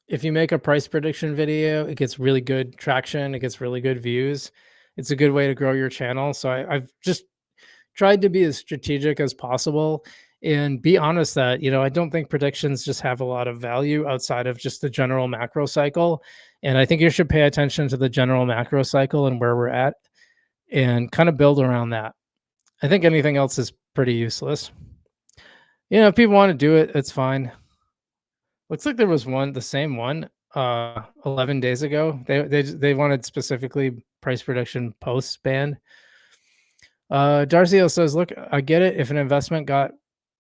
if you make a price prediction video, it gets really good traction. It gets really good views. It's a good way to grow your channel. So I've just tried to be as strategic as possible and be honest that, I don't think predictions just have a lot of value outside of just the general macro cycle. And I think you should pay attention to the general macro cycle and where we're at and kind of build around that. I think anything else is pretty useless. If people want to do it, it's fine. Looks like there was the same one 11 days ago. They wanted specifically price prediction posts banned. Darcio says, "Look, I get it. If an investment got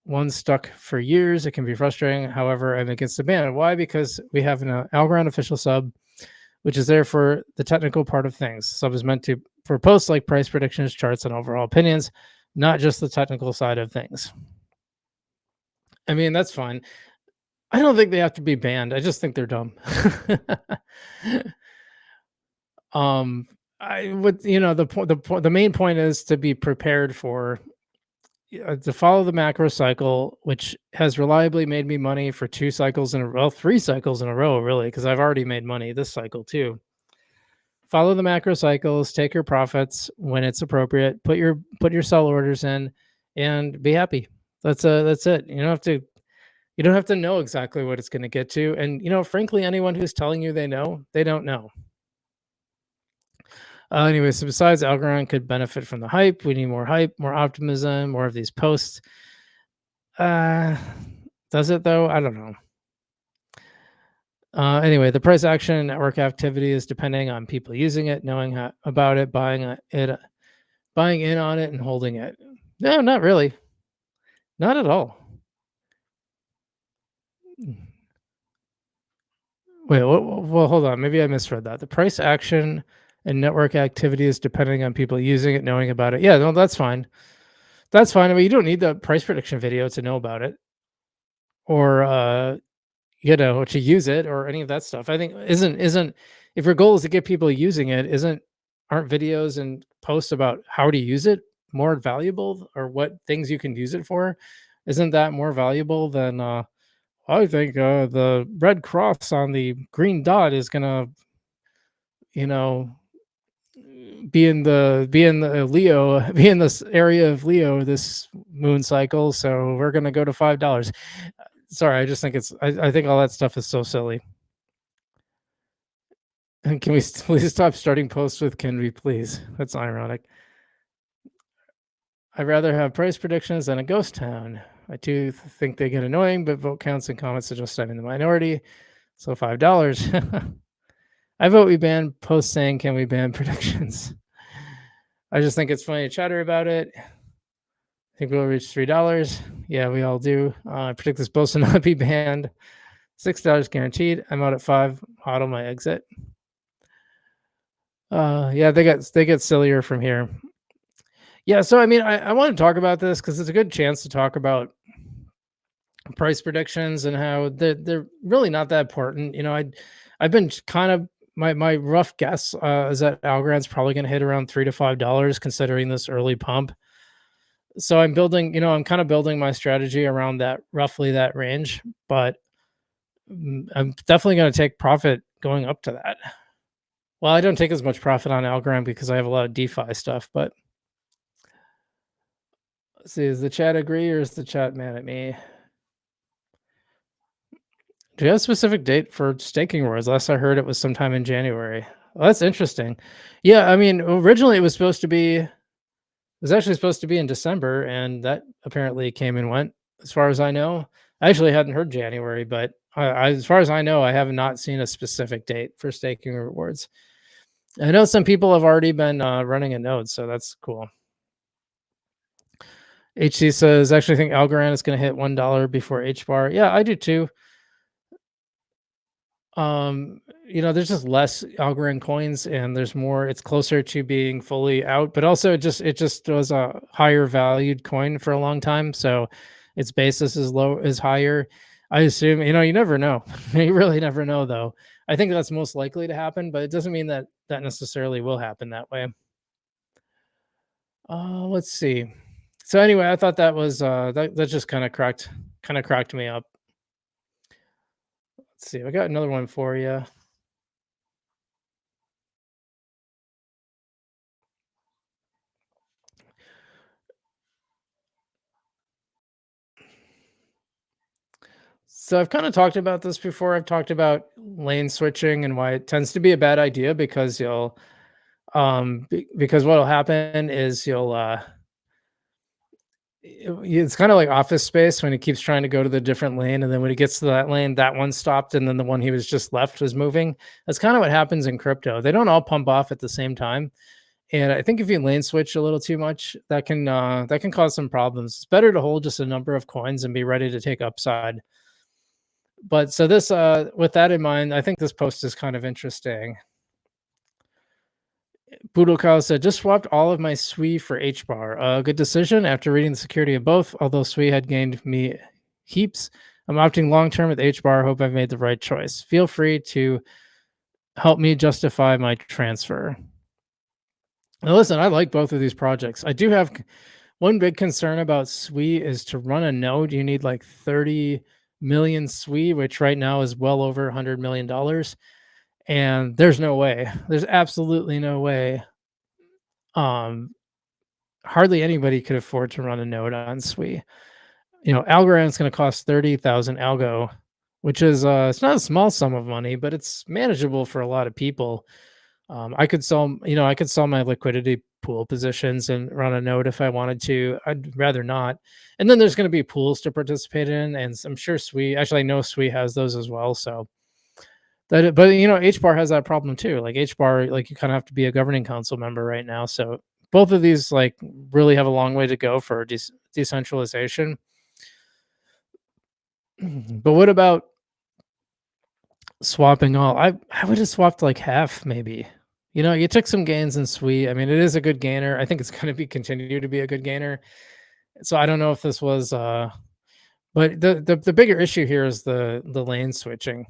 one stuck for years, it can be frustrating. However, I'm against the ban. Why? Because we have an Algorand official sub, which is there for the technical part of things. Sub is meant to for posts like price predictions, charts, and overall opinions, not just the technical side of things." I mean, that's fine. I don't think they have to be banned. I just think they're dumb. um, I would, the main point is to be prepared for to follow the macro cycle, which has reliably made me money for 2 cycles in a row, 3 cycles in a row, really, because I've already made money this cycle too. Follow the macro cycles, take your profits when it's appropriate, put your sell orders in, and be happy. That's it. You don't have to know exactly what it's going to get to. And, frankly, anyone who's telling you they know, they don't know. Anyway, so besides Algorand could benefit from the hype, we need more hype, more optimism, more of these posts. Does it though? I don't know. Anyway, the price action network activity is depending on people using it, knowing about it, buying in on it, and holding it. No, not really. Not at all. Wait, well, hold on. Maybe I misread that. The price action and network activity is depending on people using it, knowing about it. Yeah, no, that's fine. That's fine. I mean, you don't need the price prediction video to know about it or to use it or any of that stuff. I think isn't if your goal is to get people using it, aren't videos and posts about how to use it more valuable or what things you can use it for? Isn't that more valuable than I think the red cross on the green dot is gonna, you know, be in the Leo, be in this area of Leo this moon cycle. So we're gonna go to $5. Sorry, I just think I think all that stuff is so silly. And can we please stop starting posts with "Can we please"? That's ironic. I'd rather have price predictions than a ghost town. I do think they get annoying, but vote counts and comments suggest I'm in the minority. So $5. I vote we ban posts saying "Can we ban predictions?" I just think it's funny to chatter about it. I think we'll reach $3. Yeah, we all do. I predict this post will not be banned. $6 guaranteed. I'm out at 5. Hodl my exit. Yeah, they get sillier from here. Yeah, so I mean, I want to talk about this because it's a good chance to talk about price predictions and how they're really not that important. I've been kind of my rough guess is that Algorand's probably going to hit around $3 to $5 considering this early pump. So I'm kind of building my strategy around that roughly that range, but I'm definitely going to take profit going up to that. Well, I don't take as much profit on Algorand because I have a lot of DeFi stuff, but let's see, is the chat agree or is the chat mad at me? Do you have a specific date for staking wars? Last I heard it was sometime in January. Well, that's interesting. Yeah, I mean, originally it was actually supposed to be in December, and that apparently came and went, as far as I know. I actually hadn't heard January, but as far as I know, I have not seen a specific date for staking rewards. I know some people have already been running a node, so that's cool. HC says, actually think Algorand is going to hit $1 before HBAR. Yeah, I do too. There's just less Algorand coins and there's more, it's closer to being fully out, but also it just was a higher valued coin for a long time. So its basis is higher. I assume, you never know. You really never know though. I think that's most likely to happen, but it doesn't mean that that necessarily will happen that way. Let's see. So anyway, I thought that was that just kind of cracked me up. Let's see. I got another one for you. So I've kind of talked about this before. I've talked about lane switching and why it tends to be a bad idea because because what'll happen is it's kind of like Office Space when he keeps trying to go to the different lane, and then when he gets to that lane, that one stopped, and then the one he was just left was moving. That's kind of what happens in crypto. They don't all pump off at the same time, and I think if you lane switch a little too much, that can cause some problems. It's better to hold just a number of coins and be ready to take upside. But so this, with that in mind, I think this post is kind of interesting. Budokai said, just swapped all of my SUI for HBAR. Good decision after reading the security of both, although SUI had gained me heaps. I'm opting long term with HBAR. Hope I've made the right choice. Feel free to help me justify my transfer. Now, listen, I like both of these projects. I do have one big concern about SUI is to run a node, you need like 30 million SUI, which right now is well over $100 million. And there's no way. There's absolutely no way. Um, Hardly anybody could afford to run a node on SUI. Algorand is going to cost 30,000 algo, which is it's not a small sum of money, but it's manageable for a lot of people. I could sell my liquidity pool positions and run a node if I wanted to. I'd rather not. And then there's going to be pools to participate in, and I'm sure SUI. Actually, I know SUI has those as well. So but HBAR has that problem too. Like HBAR, like you kind of have to be a governing council member right now. So both of these like really have a long way to go for decentralization. But what about swapping all? I would have swapped like half maybe. You took some gains in SUI. I mean, it is a good gainer. I think it's going to be continue to be a good gainer. So I don't know if this was but the bigger issue here is the lane switching.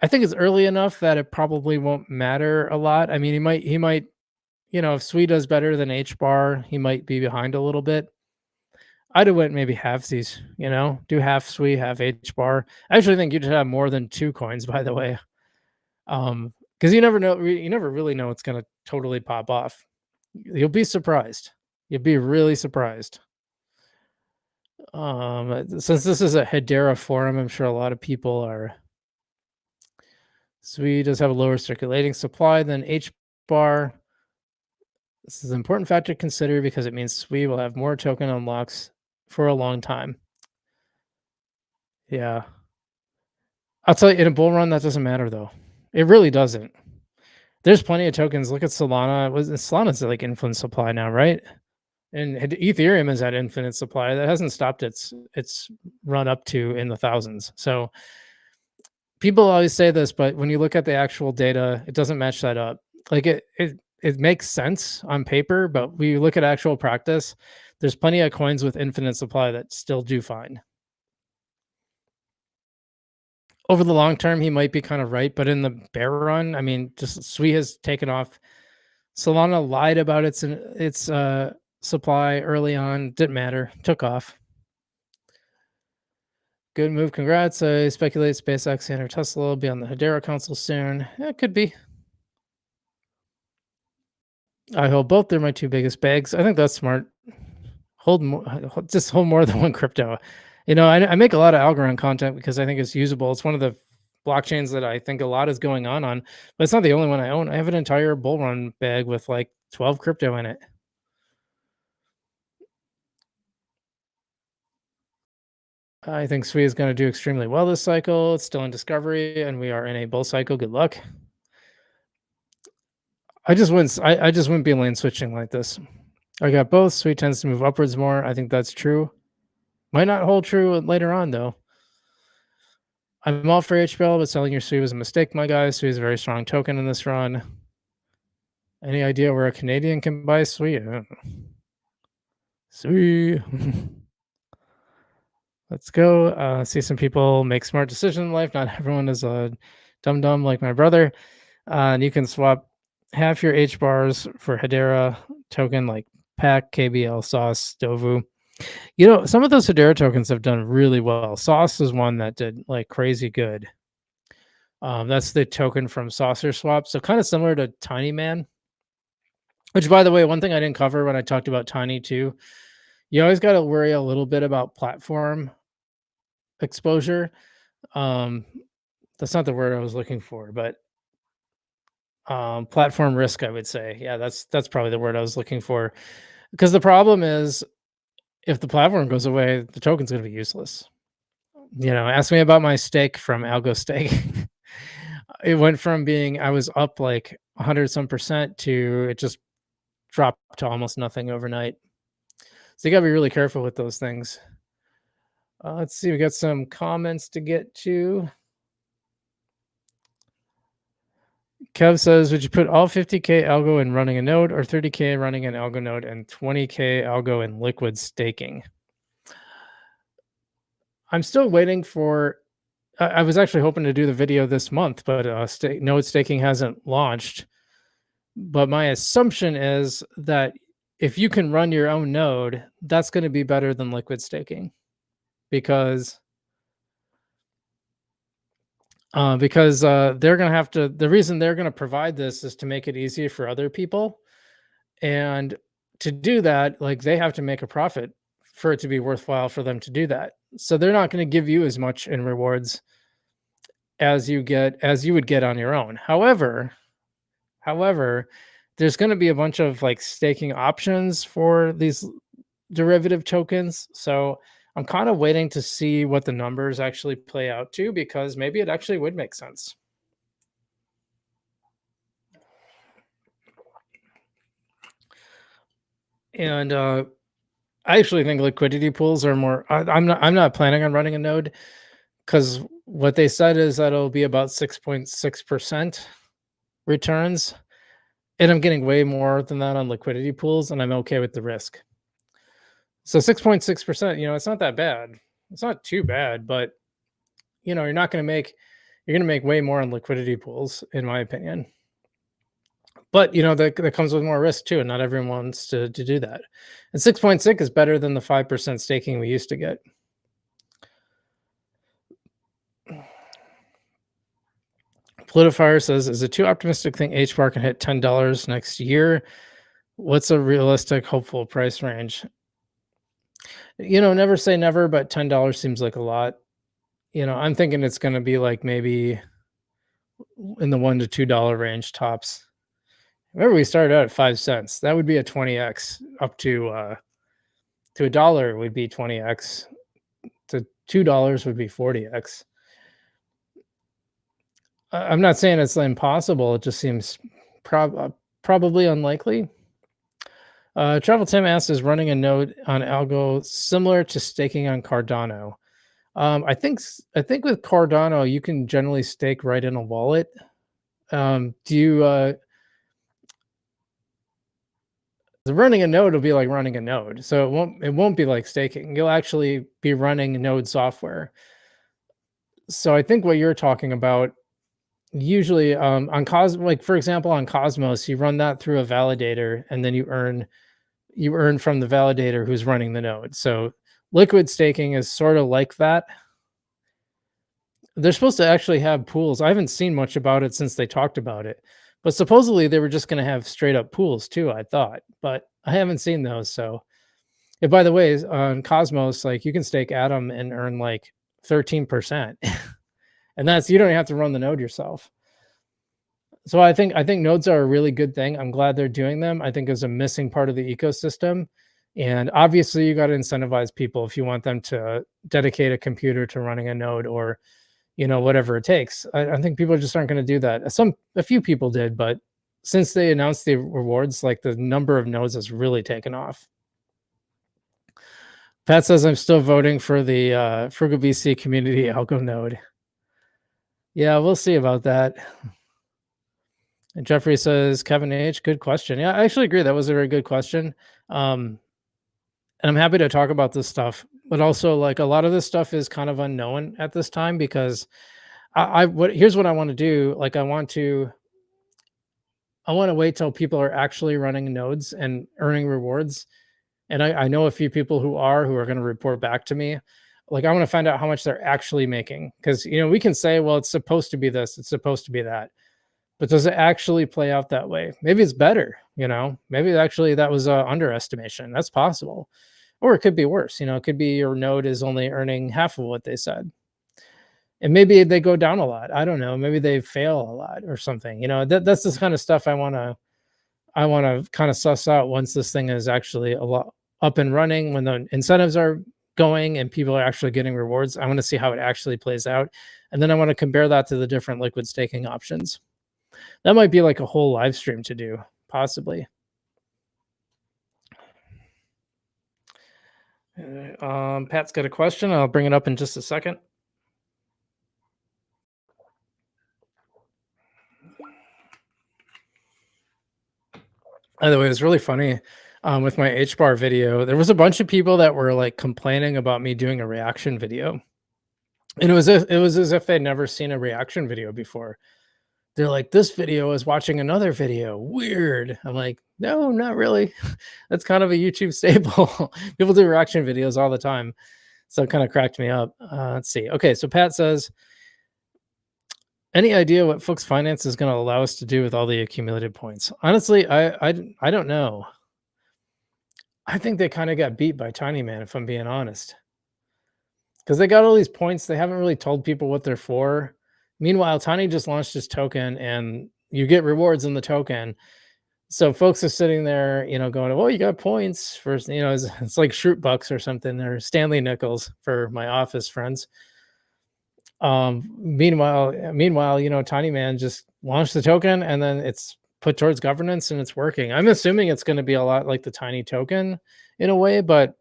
I think it's early enough that it probably won't matter a lot. I mean, he might, if SUI does better than HBAR, he might be behind a little bit. I'd have went maybe halvesies, do half SUI, half HBAR. I actually think you'd have more than two coins, by the way. Because you never know, you never really know what's gonna totally pop off. You'll be surprised. You'll be really surprised. Since this is a Hedera forum, I'm sure a lot of people are. SUI does have a lower circulating supply than HBAR. This is an important factor to consider because it means SUI will have more token unlocks for a long time. Yeah. I'll tell you, in a bull run, that doesn't matter though. It really doesn't. There's plenty of tokens. Look at Solana. Solana's like infinite supply now, right? And Ethereum is at infinite supply. That hasn't stopped its run up to in the thousands. So people always say this, but when you look at the actual data, it doesn't match that up. Like it makes sense on paper, but we look at actual practice. There's plenty of coins with infinite supply that still do fine. Over the long term, he might be kind of right, but in the bear run, I mean, just SUI has taken off. Solana lied about its supply early on. Didn't matter. Took off. Good move. Congrats. I speculate SpaceX and or Tesla will be on the Hedera console soon. It could be. I hold both. They're my two biggest bags. I think that's smart. Hold more, just hold more than one crypto. I make a lot of Algorand content because I think it's usable. It's one of the blockchains that I think a lot is going on, but it's not the only one I own. I have an entire bull run bag with like 12 crypto in it. I think SUI is going to do extremely well this cycle. It's still in discovery, and we are in a bull cycle. Good luck. I just wouldn't be lane switching like this. I got both. SUI tends to move upwards more. I think that's true. Might not hold true later on though. I'm all for HBAR, but selling your SUI was a mistake, my guy. SUI is a very strong token in this run. Any idea where a Canadian can buy SUI? SUI. Let's go. See some people make smart decisions in life. Not everyone is a dumb like my brother. And you can swap half your HBARs for Hedera token like Pack, KBL, Sauce, Dovu. Some of those Hedera tokens have done really well. Sauce is one that did like crazy good. That's the token from Saucer Swap. So kind of similar to Tiny Man, which, by the way, one thing I didn't cover when I talked about Tiny too, you always got to worry a little bit about platform exposure. That's not the word I was looking for, but platform risk, I would say. Yeah, that's probably the word I was looking for. Because the problem is, if the platform goes away, the token's going to be useless. Ask me about my stake from Algo Stake. It went from being I was up like 100 some percent to it just dropped to almost nothing overnight. So you got to be really careful with those things. Let's see. We got some comments to get to. Kev says, would you put all 50K algo in running a node or 30K running an algo node and 20K algo in liquid staking? I'm still waiting for, I was actually hoping to do the video this month, but node staking hasn't launched. But my assumption is that if you can run your own node, that's going to be better than liquid staking because they're going to have to, the reason they're going to provide this is to make it easier for other people. And to do that, like they have to make a profit for it to be worthwhile for them to do that. So they're not going to give you as much in rewards as you would get on your own. However, there's going to be a bunch of like staking options for these derivative tokens. So I'm kind of waiting to see what the numbers actually play out to, because maybe it actually would make sense. And I actually think liquidity pools are more. I'm not planning on running a node, because what they said is that it'll be about 6.6% returns, and I'm getting way more than that on liquidity pools, and I'm okay with the risk. So 6.6%, it's not that bad. It's not too bad, but you're going to make way more on liquidity pools, in my opinion. But that comes with more risk too, and not everyone wants to do that. And 6.6 is better than the 5% staking we used to get. Politifier says, is it too optimistic to think HBAR can hit $10 next year? What's a realistic, hopeful price range? Never say never, but $10 seems like a lot. I'm thinking it's going to be like maybe in the $1 to $2 range tops. Remember, we started out at 5 cents. That would be a 20x. Up to $1 would be 20x. To $2 would be 40x. I'm not saying it's impossible. It just seems probably unlikely. Travel Tim asked, is running a node on Algo similar to staking on Cardano? I think with Cardano, you can generally stake right in a wallet. Running a node will be like running a node. So it won't be like staking. You'll actually be running node software. So I think what you're talking about usually on like for example on Cosmos, you run that through a validator and then you earn from the validator who's running the node. So liquid staking is sort of like that. They're supposed to actually have pools. I haven't seen much about it since they talked about it, but supposedly they were just going to have straight up pools too, I thought, but I haven't seen those. So, and by the way, on Cosmos, like you can stake Atom and earn like 13%. And that's, you don't have to run the node yourself. So I think nodes are a really good thing. I'm glad they're doing them. I think it's a missing part of the ecosystem. And obviously you got to incentivize people if you want them to dedicate a computer to running a node or whatever it takes. I think people just aren't going to do that. A few people did, but since they announced the rewards, like the number of nodes has really taken off. Pat says I'm still voting for the Frugal VC community algo node. Yeah, we'll see about that. And Jeffrey says, Kevin H, good question. Yeah, I actually agree. That was a very good question. And I'm happy to talk about this stuff, but also like a lot of this stuff is kind of unknown at this time because here's what I want to do. Like I want to wait till people are actually running nodes and earning rewards. And I know a few people who are going to report back to me. Like I want to find out how much they're actually making. Because we can say, well, it's supposed to be this, it's supposed to be that. But does it actually play out that way? Maybe it's better, maybe actually that was an underestimation. That's possible. Or it could be worse. It could be your node is only earning half of what they said. And maybe they go down a lot. I don't know. Maybe they fail a lot or something. That's this kind of stuff I want to kind of suss out once this thing is actually a lot up and running, when the incentives are going and people are actually getting rewards. I want to see how it actually plays out. And then I want to compare that to the different liquid staking options. That might be like a whole live stream to do, possibly. Pat's got a question. I'll bring it up in just a second. By the way, it was really funny with my HBAR video. There was a bunch of people that were like complaining about me doing a reaction video. And it was as if they'd never seen a reaction video before. They're like, this video is watching another video. Weird. I'm like, no, not really. That's kind of a YouTube staple. People do reaction videos all the time. So it kind of cracked me up. Let's see. Okay, so Pat says, any idea what Fox Finance is going to allow us to do with all the accumulated points? Honestly, I don't know. I think they kind of got beat by Tiny Man, if I'm being honest. Because they got all these points. They haven't really told people what they're for. Meanwhile, Tiny just launched his token and you get rewards in the token. So folks are sitting there, going, oh, you got points for, it's like Shroot Bucks or something, or Stanley Nickels for my office friends. Meanwhile, Tiny Man just launched the token and then it's put towards governance and it's working. I'm assuming it's going to be a lot like the Tiny token in a way, but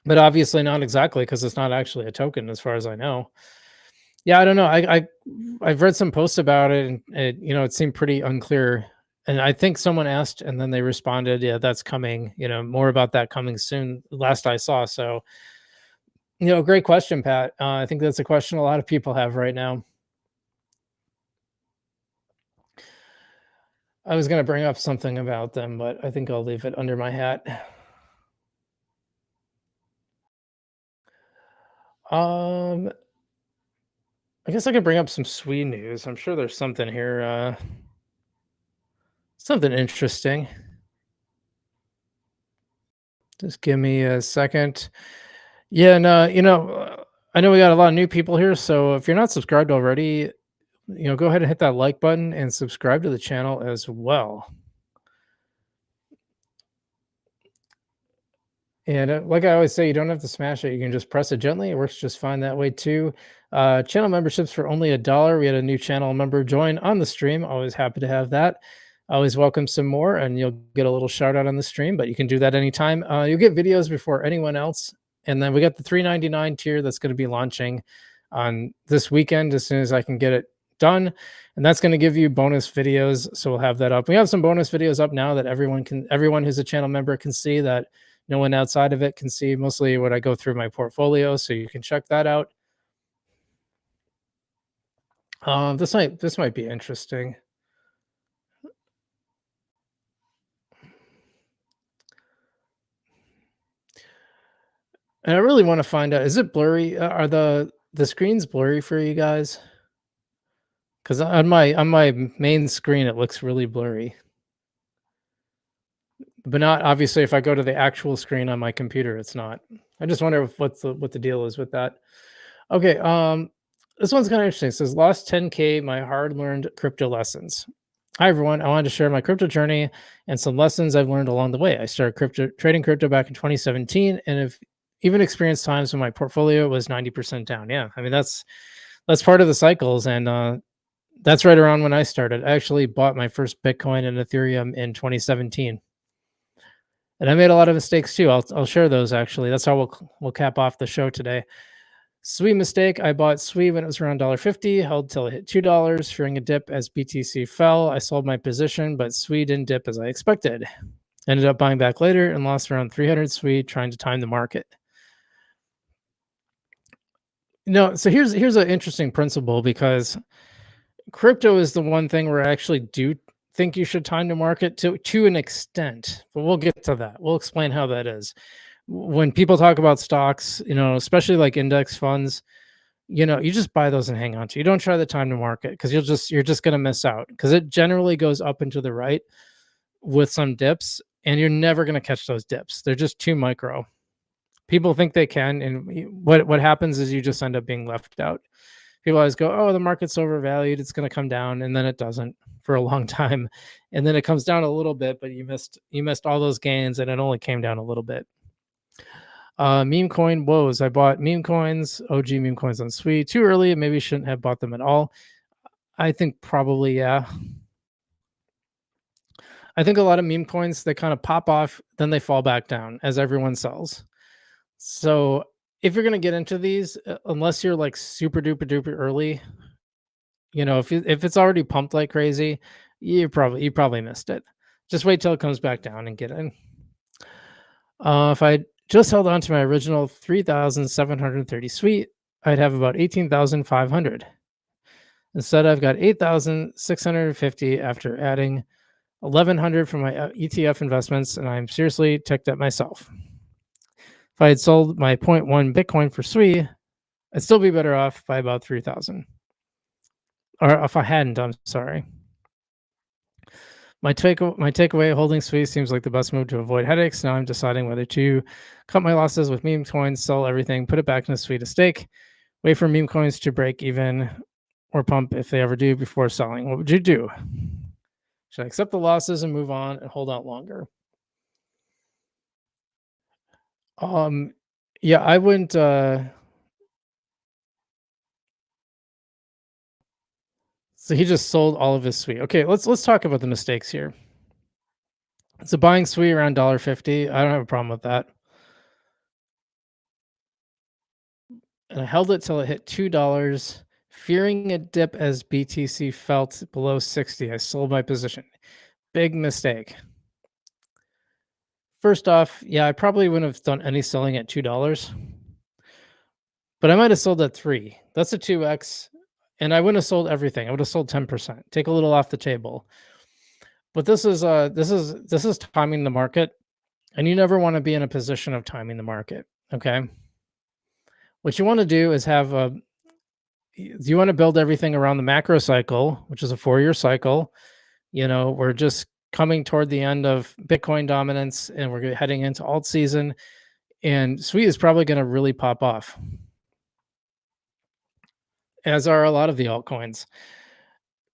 obviously not exactly, because it's not actually a token as far as I know. Yeah, I don't know. I've read some posts about it, and it seemed pretty unclear. And I think someone asked, and then they responded, "Yeah, that's coming. More about that coming soon." Last I saw. So, great question, Pat. I think that's a question a lot of people have right now. I was going to bring up something about them, but I think I'll leave it under my hat. I guess I could bring up some SUI news. I'm sure there's something here, something interesting. Just give me a second. Yeah, and I know we got a lot of new people here, so if you're not subscribed already, go ahead and hit that like button and subscribe to the channel as well. And like I always say, you don't have to smash it. You can just press it gently. It works just fine that way too. Channel memberships for only $1. We had a new channel member join on the stream. Always happy to have that. Always welcome some more, and you'll get a little shout out on the stream, but you can do that anytime. You'll get videos before anyone else. And then we got the $3.99 tier that's going to be launching on this weekend as soon as I can get it done. And that's going to give you bonus videos. So we'll have that up. We have some bonus videos up now that everyone who's a channel member can see, that no one outside of it can see, mostly what I go through my portfolio. So you can check that out. This might be interesting. And I really want to find out, is it blurry? Are the screens blurry for you guys? Because on my main screen it looks really blurry. But not obviously if I go to the actual screen on my computer, it's not. I just wonder what the deal is with that. Okay, this one's kind of interesting. It says lost 10K, my hard-learned crypto lessons. Hi everyone, I wanted to share my crypto journey and some lessons I've learned along the way. I started trading crypto back in 2017 and have even experienced times when my portfolio was 90% down. Yeah, I mean that's part of the cycles, and that's right around when I started. I actually bought my first Bitcoin and Ethereum in 2017. And I made a lot of mistakes too. I'll share those actually. That's how we'll cap off the show today. SUI mistake. I bought SUI when it was around $1.50, held till it hit $2, fearing a dip as BTC fell. I sold my position, but SUI didn't dip as I expected. Ended up buying back later and lost around 300 SUI trying to time the market. No, so here's an interesting principle, because crypto is the one thing where I actually do think you should time the market to an extent, but we'll get to that. We'll explain how that is. When people talk about stocks, especially like index funds, you just buy those and hang on to. You don't try the time to market, because you're just going to miss out, because it generally goes up and to the right with some dips, and you're never going to catch those dips. They're just too micro. People think they can, and what happens is you just end up being left out. People always go, oh, the market's overvalued, it's going to come down, and then it doesn't for a long time, and then it comes down a little bit, but you missed all those gains, and it only came down a little bit. Meme coin woes. I bought meme coins, OG meme coins on SUI too early. Maybe shouldn't have bought them at all. I think probably, yeah. I think a lot of meme coins, they kind of pop off, then they fall back down as everyone sells. So if you're going to get into these, unless you're like super duper duper early, if it's already pumped like crazy, you probably missed it. Just wait till it comes back down and get in. If I just held on to my original 3,730 SUI, I'd have about 18,500. Instead, I've got 8,650 after adding 1,100 from my ETF investments, and I'm seriously ticked at myself. If I had sold my 0.1 Bitcoin for SUI, I'd still be better off by about 3,000. Or if I hadn't, I'm sorry. My takeaway, holding SUI seems like the best move to avoid headaches. Now I'm deciding whether to cut my losses with meme coins, sell everything, put it back in a SUI to stake, wait for meme coins to break even or pump if they ever do before selling. What would you do? Should I accept the losses and move on and hold out longer? Yeah, I wouldn't. So he just sold all of his SUI. Okay, let's talk about the mistakes here. So buying SUI around $1.50, I don't have a problem with that. And I held it till it hit $2, fearing a dip as BTC felt below 60. I sold my position. Big mistake. First off, yeah, I probably wouldn't have done any selling at $2, but I might have sold at 3. That's a 2x, and I wouldn't have sold everything. I would have sold 10%. Take a little off the table. But this is timing the market, and you never want to be in a position of timing the market. Okay. What you want to do is you want to build everything around the macro cycle, which is a 4-year cycle. We're just coming toward the end of Bitcoin dominance, and we're heading into alt season, and SUI is probably going to really pop off, as are a lot of the altcoins.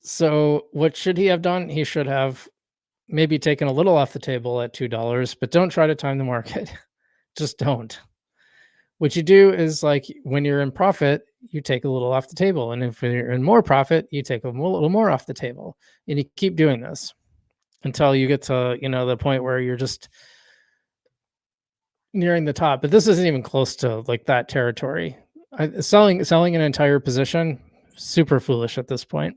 So what should he have done? He should have maybe taken a little off the table at $2, but don't try to time the market. Just don't. What you do is, like, when you're in profit, you take a little off the table. And if you're in more profit, you take a little more off the table. And you keep doing this until you get to, the point where you're just nearing the top. But this isn't even close to like that territory. Selling an entire position, super foolish at this point.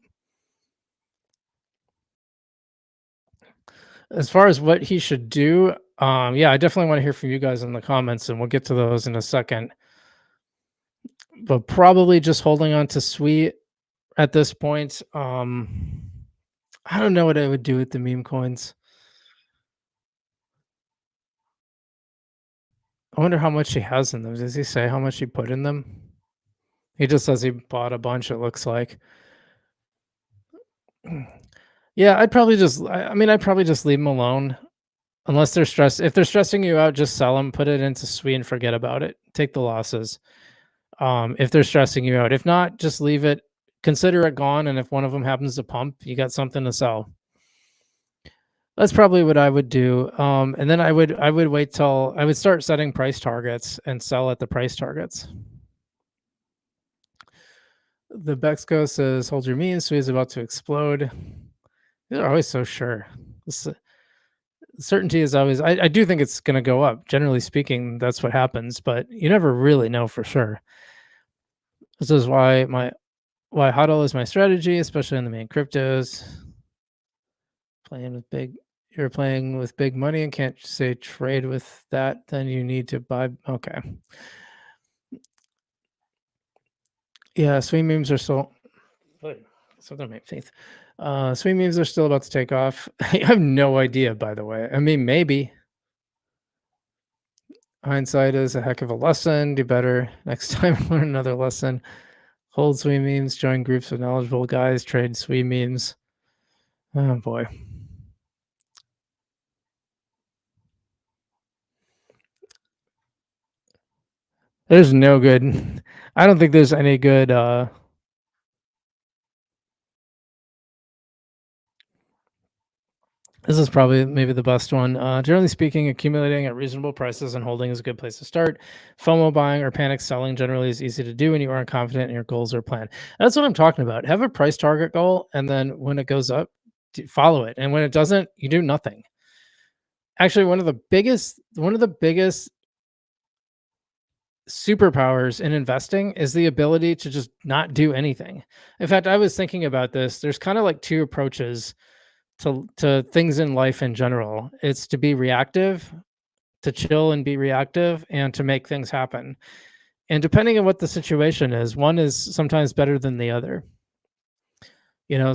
As far as what he should do, yeah, I definitely want to hear from you guys in the comments, and we'll get to those in a second. But probably just holding on to Sweet at this point. I don't know what I would do with the meme coins. I wonder how much he has in them. Does he say how much he put in them? He just says he bought a bunch, it looks like. Yeah, I'd probably just I mean, I'd probably just leave them alone unless they're stressed. If they're stressing you out, just sell them, put it into Sui and forget about it. Take the losses. If they're stressing you out. If not, just leave it. Consider it gone, and if one of them happens to pump, you got something to sell. That's probably what I would do. And then I would wait till I would start setting price targets and sell at the price targets. The Bexco says, "Hold your means. Sui is about to explode." They're always so sure. Certainty is always. I do think it's going to go up. Generally speaking, that's what happens, but you never really know for sure. This is why HODL is my strategy, especially in the main cryptos. You're playing with big money and can't say trade with that. Then you need to buy. Okay. Yeah, swing memes are still. Something my faith. Swing memes are still about to take off. I have no idea, by the way. I mean, maybe. Hindsight is a heck of a lesson. Do better next time. Learn another lesson. Hold sweet memes. Join groups of knowledgeable guys. Trade sweet memes. Oh boy. There's no good. I don't think there's any good. This is probably maybe the best one. Generally speaking, accumulating at reasonable prices and holding is a good place to start. FOMO buying or panic selling generally is easy to do when you aren't confident in your goals or plan. That's what I'm talking about. Have a price target goal, and then when it goes up, follow it. And when it doesn't, you do nothing. Actually, one of the biggest superpowers in investing is the ability to just not do anything. In fact, I was thinking about this. There's kind of like two approaches to things in life in general. It's to be reactive, to chill and be reactive, and to make things happen. And depending on what the situation is, one is sometimes better than the other.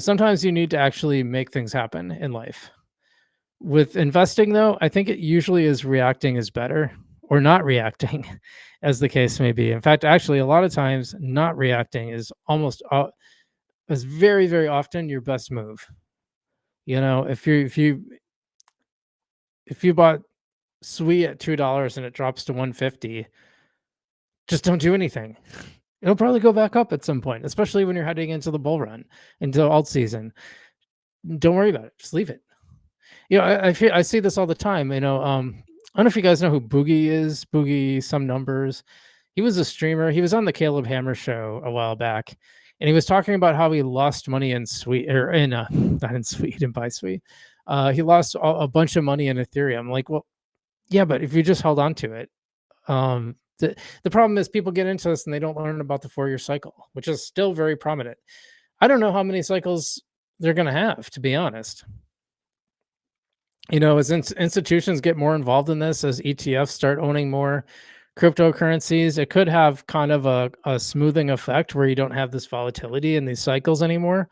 Sometimes you need to actually make things happen in life. With investing, though, I think it usually is reacting is better, or not reacting, as the case may be. In fact, actually, a lot of times, not reacting is is very, very often your best move. If you bought SUI at $2 and it drops to 150, just don't do anything. It'll probably go back up at some point, especially when you're heading into the bull run, into alt season. Don't worry about it. Just leave it. I see this all the time. I don't know if you guys know who Boogie is. Boogie, some numbers. He was a streamer. He was on the Caleb Hammer show a while back, and he was talking about how he lost money in Sweet or in not in Sweet and buy Sweet. He lost a bunch of money in Ethereum. I'm like, well, yeah, but if you just held on to it, the problem is people get into this and they don't learn about the 4-year cycle, which is still very prominent. I don't know how many cycles they're going to have, to be honest. As institutions get more involved in this, as ETFs start owning more cryptocurrencies, it could have kind of a smoothing effect where you don't have this volatility in these cycles anymore,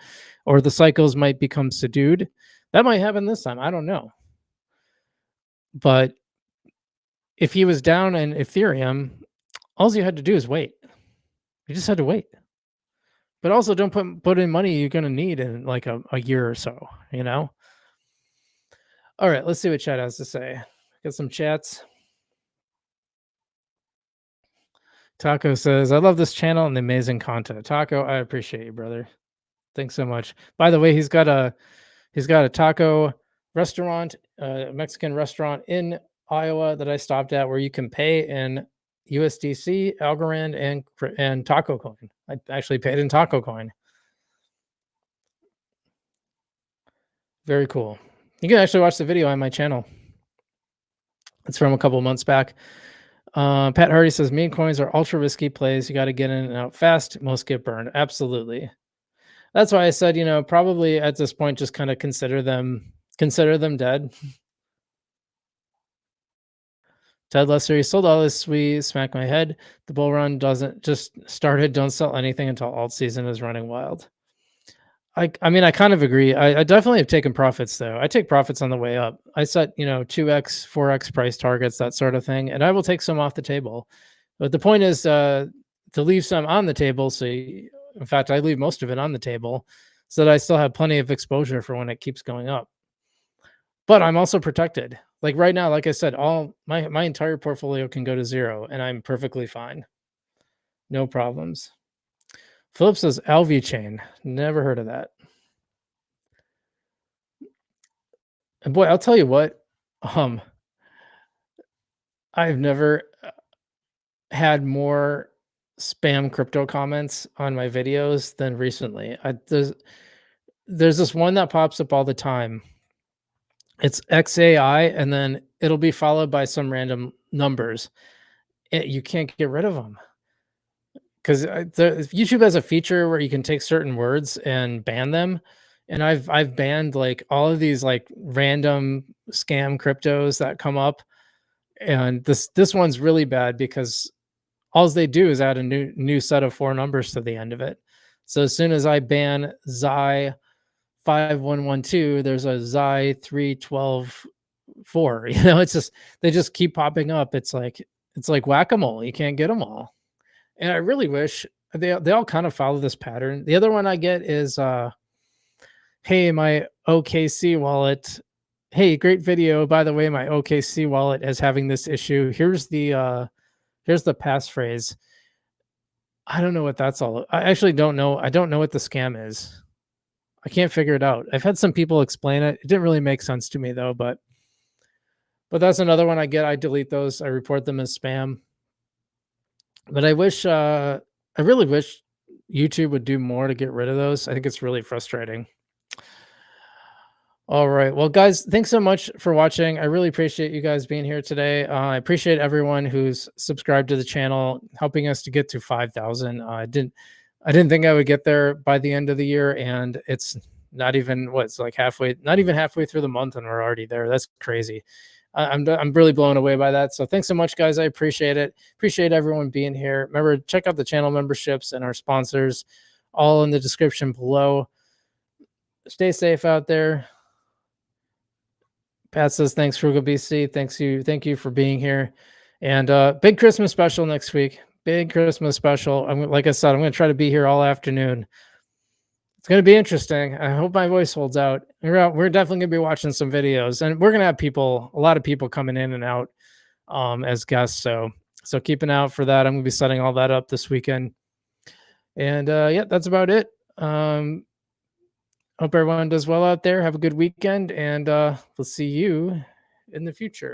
or the cycles might become subdued. That might happen this time. I don't know. But if he was down in Ethereum, all you had to do is wait. You just had to wait. But also don't put in money you're going to need in like a year or so, All right, let's see what chat has to say. Got some chats. Taco says, I love this channel and the amazing content. Taco, I appreciate you, brother. Thanks so much. By the way, he's got a taco restaurant, a Mexican restaurant in Iowa that I stopped at where you can pay in USDC, Algorand, and Taco Coin. I actually paid in Taco Coin. Very cool. You can actually watch the video on my channel. It's from a couple months back. Pat Hardy says meme coins are ultra risky plays. You got to get in and out fast. Most get burned. Absolutely. That's why I said, probably at this point, just kind of consider them dead. Ted Lesser, he sold all his SUI, smack my head. The bull run doesn't just started. Don't sell anything until alt season is running wild. I mean, I kind of agree. I definitely have taken profits though. I take profits on the way up. I set, 2x, 4x price targets, that sort of thing, and I will take some off the table. But the point is to leave some on the table. In fact, I leave most of it on the table so that I still have plenty of exposure for when it keeps going up. But I'm also protected. Like right now, like I said, all my entire portfolio can go to zero, and I'm perfectly fine. No problems. Philip says LV chain. Never heard of that. And boy, I'll tell you what, um, I've never had more spam crypto comments on my videos than recently. There's this one that pops up all the time. It's XAI, and then it'll be followed by some random numbers. You can't get rid of them because YouTube has a feature where you can take certain words and ban them. And I've banned like all of these like random scam cryptos that come up. And this one's really bad because all they do is add a new set of 4 numbers to the end of it. So as soon as I ban Xi 5112, there's a Xi 3124. It's just they just keep popping up. It's like whack-a-mole. You can't get them all. And I really wish they all kind of follow this pattern. The other one I get is hey, my OKC wallet. Hey, great video. By the way, my OKC wallet is having this issue. Here's the passphrase. I don't know what that's all. I actually don't know. I don't know what the scam is. I can't figure it out. I've had some people explain it. It didn't really make sense to me though, but that's another one I get. I delete those. I report them as spam. But I really wish YouTube would do more to get rid of those. I think it's really frustrating. All right. Well, guys, thanks so much for watching. I really appreciate you guys being here today. I appreciate everyone who's subscribed to the channel, helping us to get to 5,000. I didn't think I would get there by the end of the year, and it's not even not even halfway through the month, and we're already there. That's crazy. I'm really blown away by that. So thanks so much, guys. I appreciate it. Appreciate everyone being here. Remember, check out the channel memberships and our sponsors, all in the description below. Stay safe out there. Pat says, thanks, Frugal BC. Thank you for being here. And big Christmas special next week. Big Christmas special. Like I said, I'm going to try to be here all afternoon. It's going to be interesting. I hope my voice holds out. We're definitely going to be watching some videos, and we're going to have a lot of people coming in and out as guests. So keep an eye out for that. I'm going to be setting all that up this weekend. And yeah, that's about it. Hope everyone does well out there. Have a good weekend, and we'll see you in the future.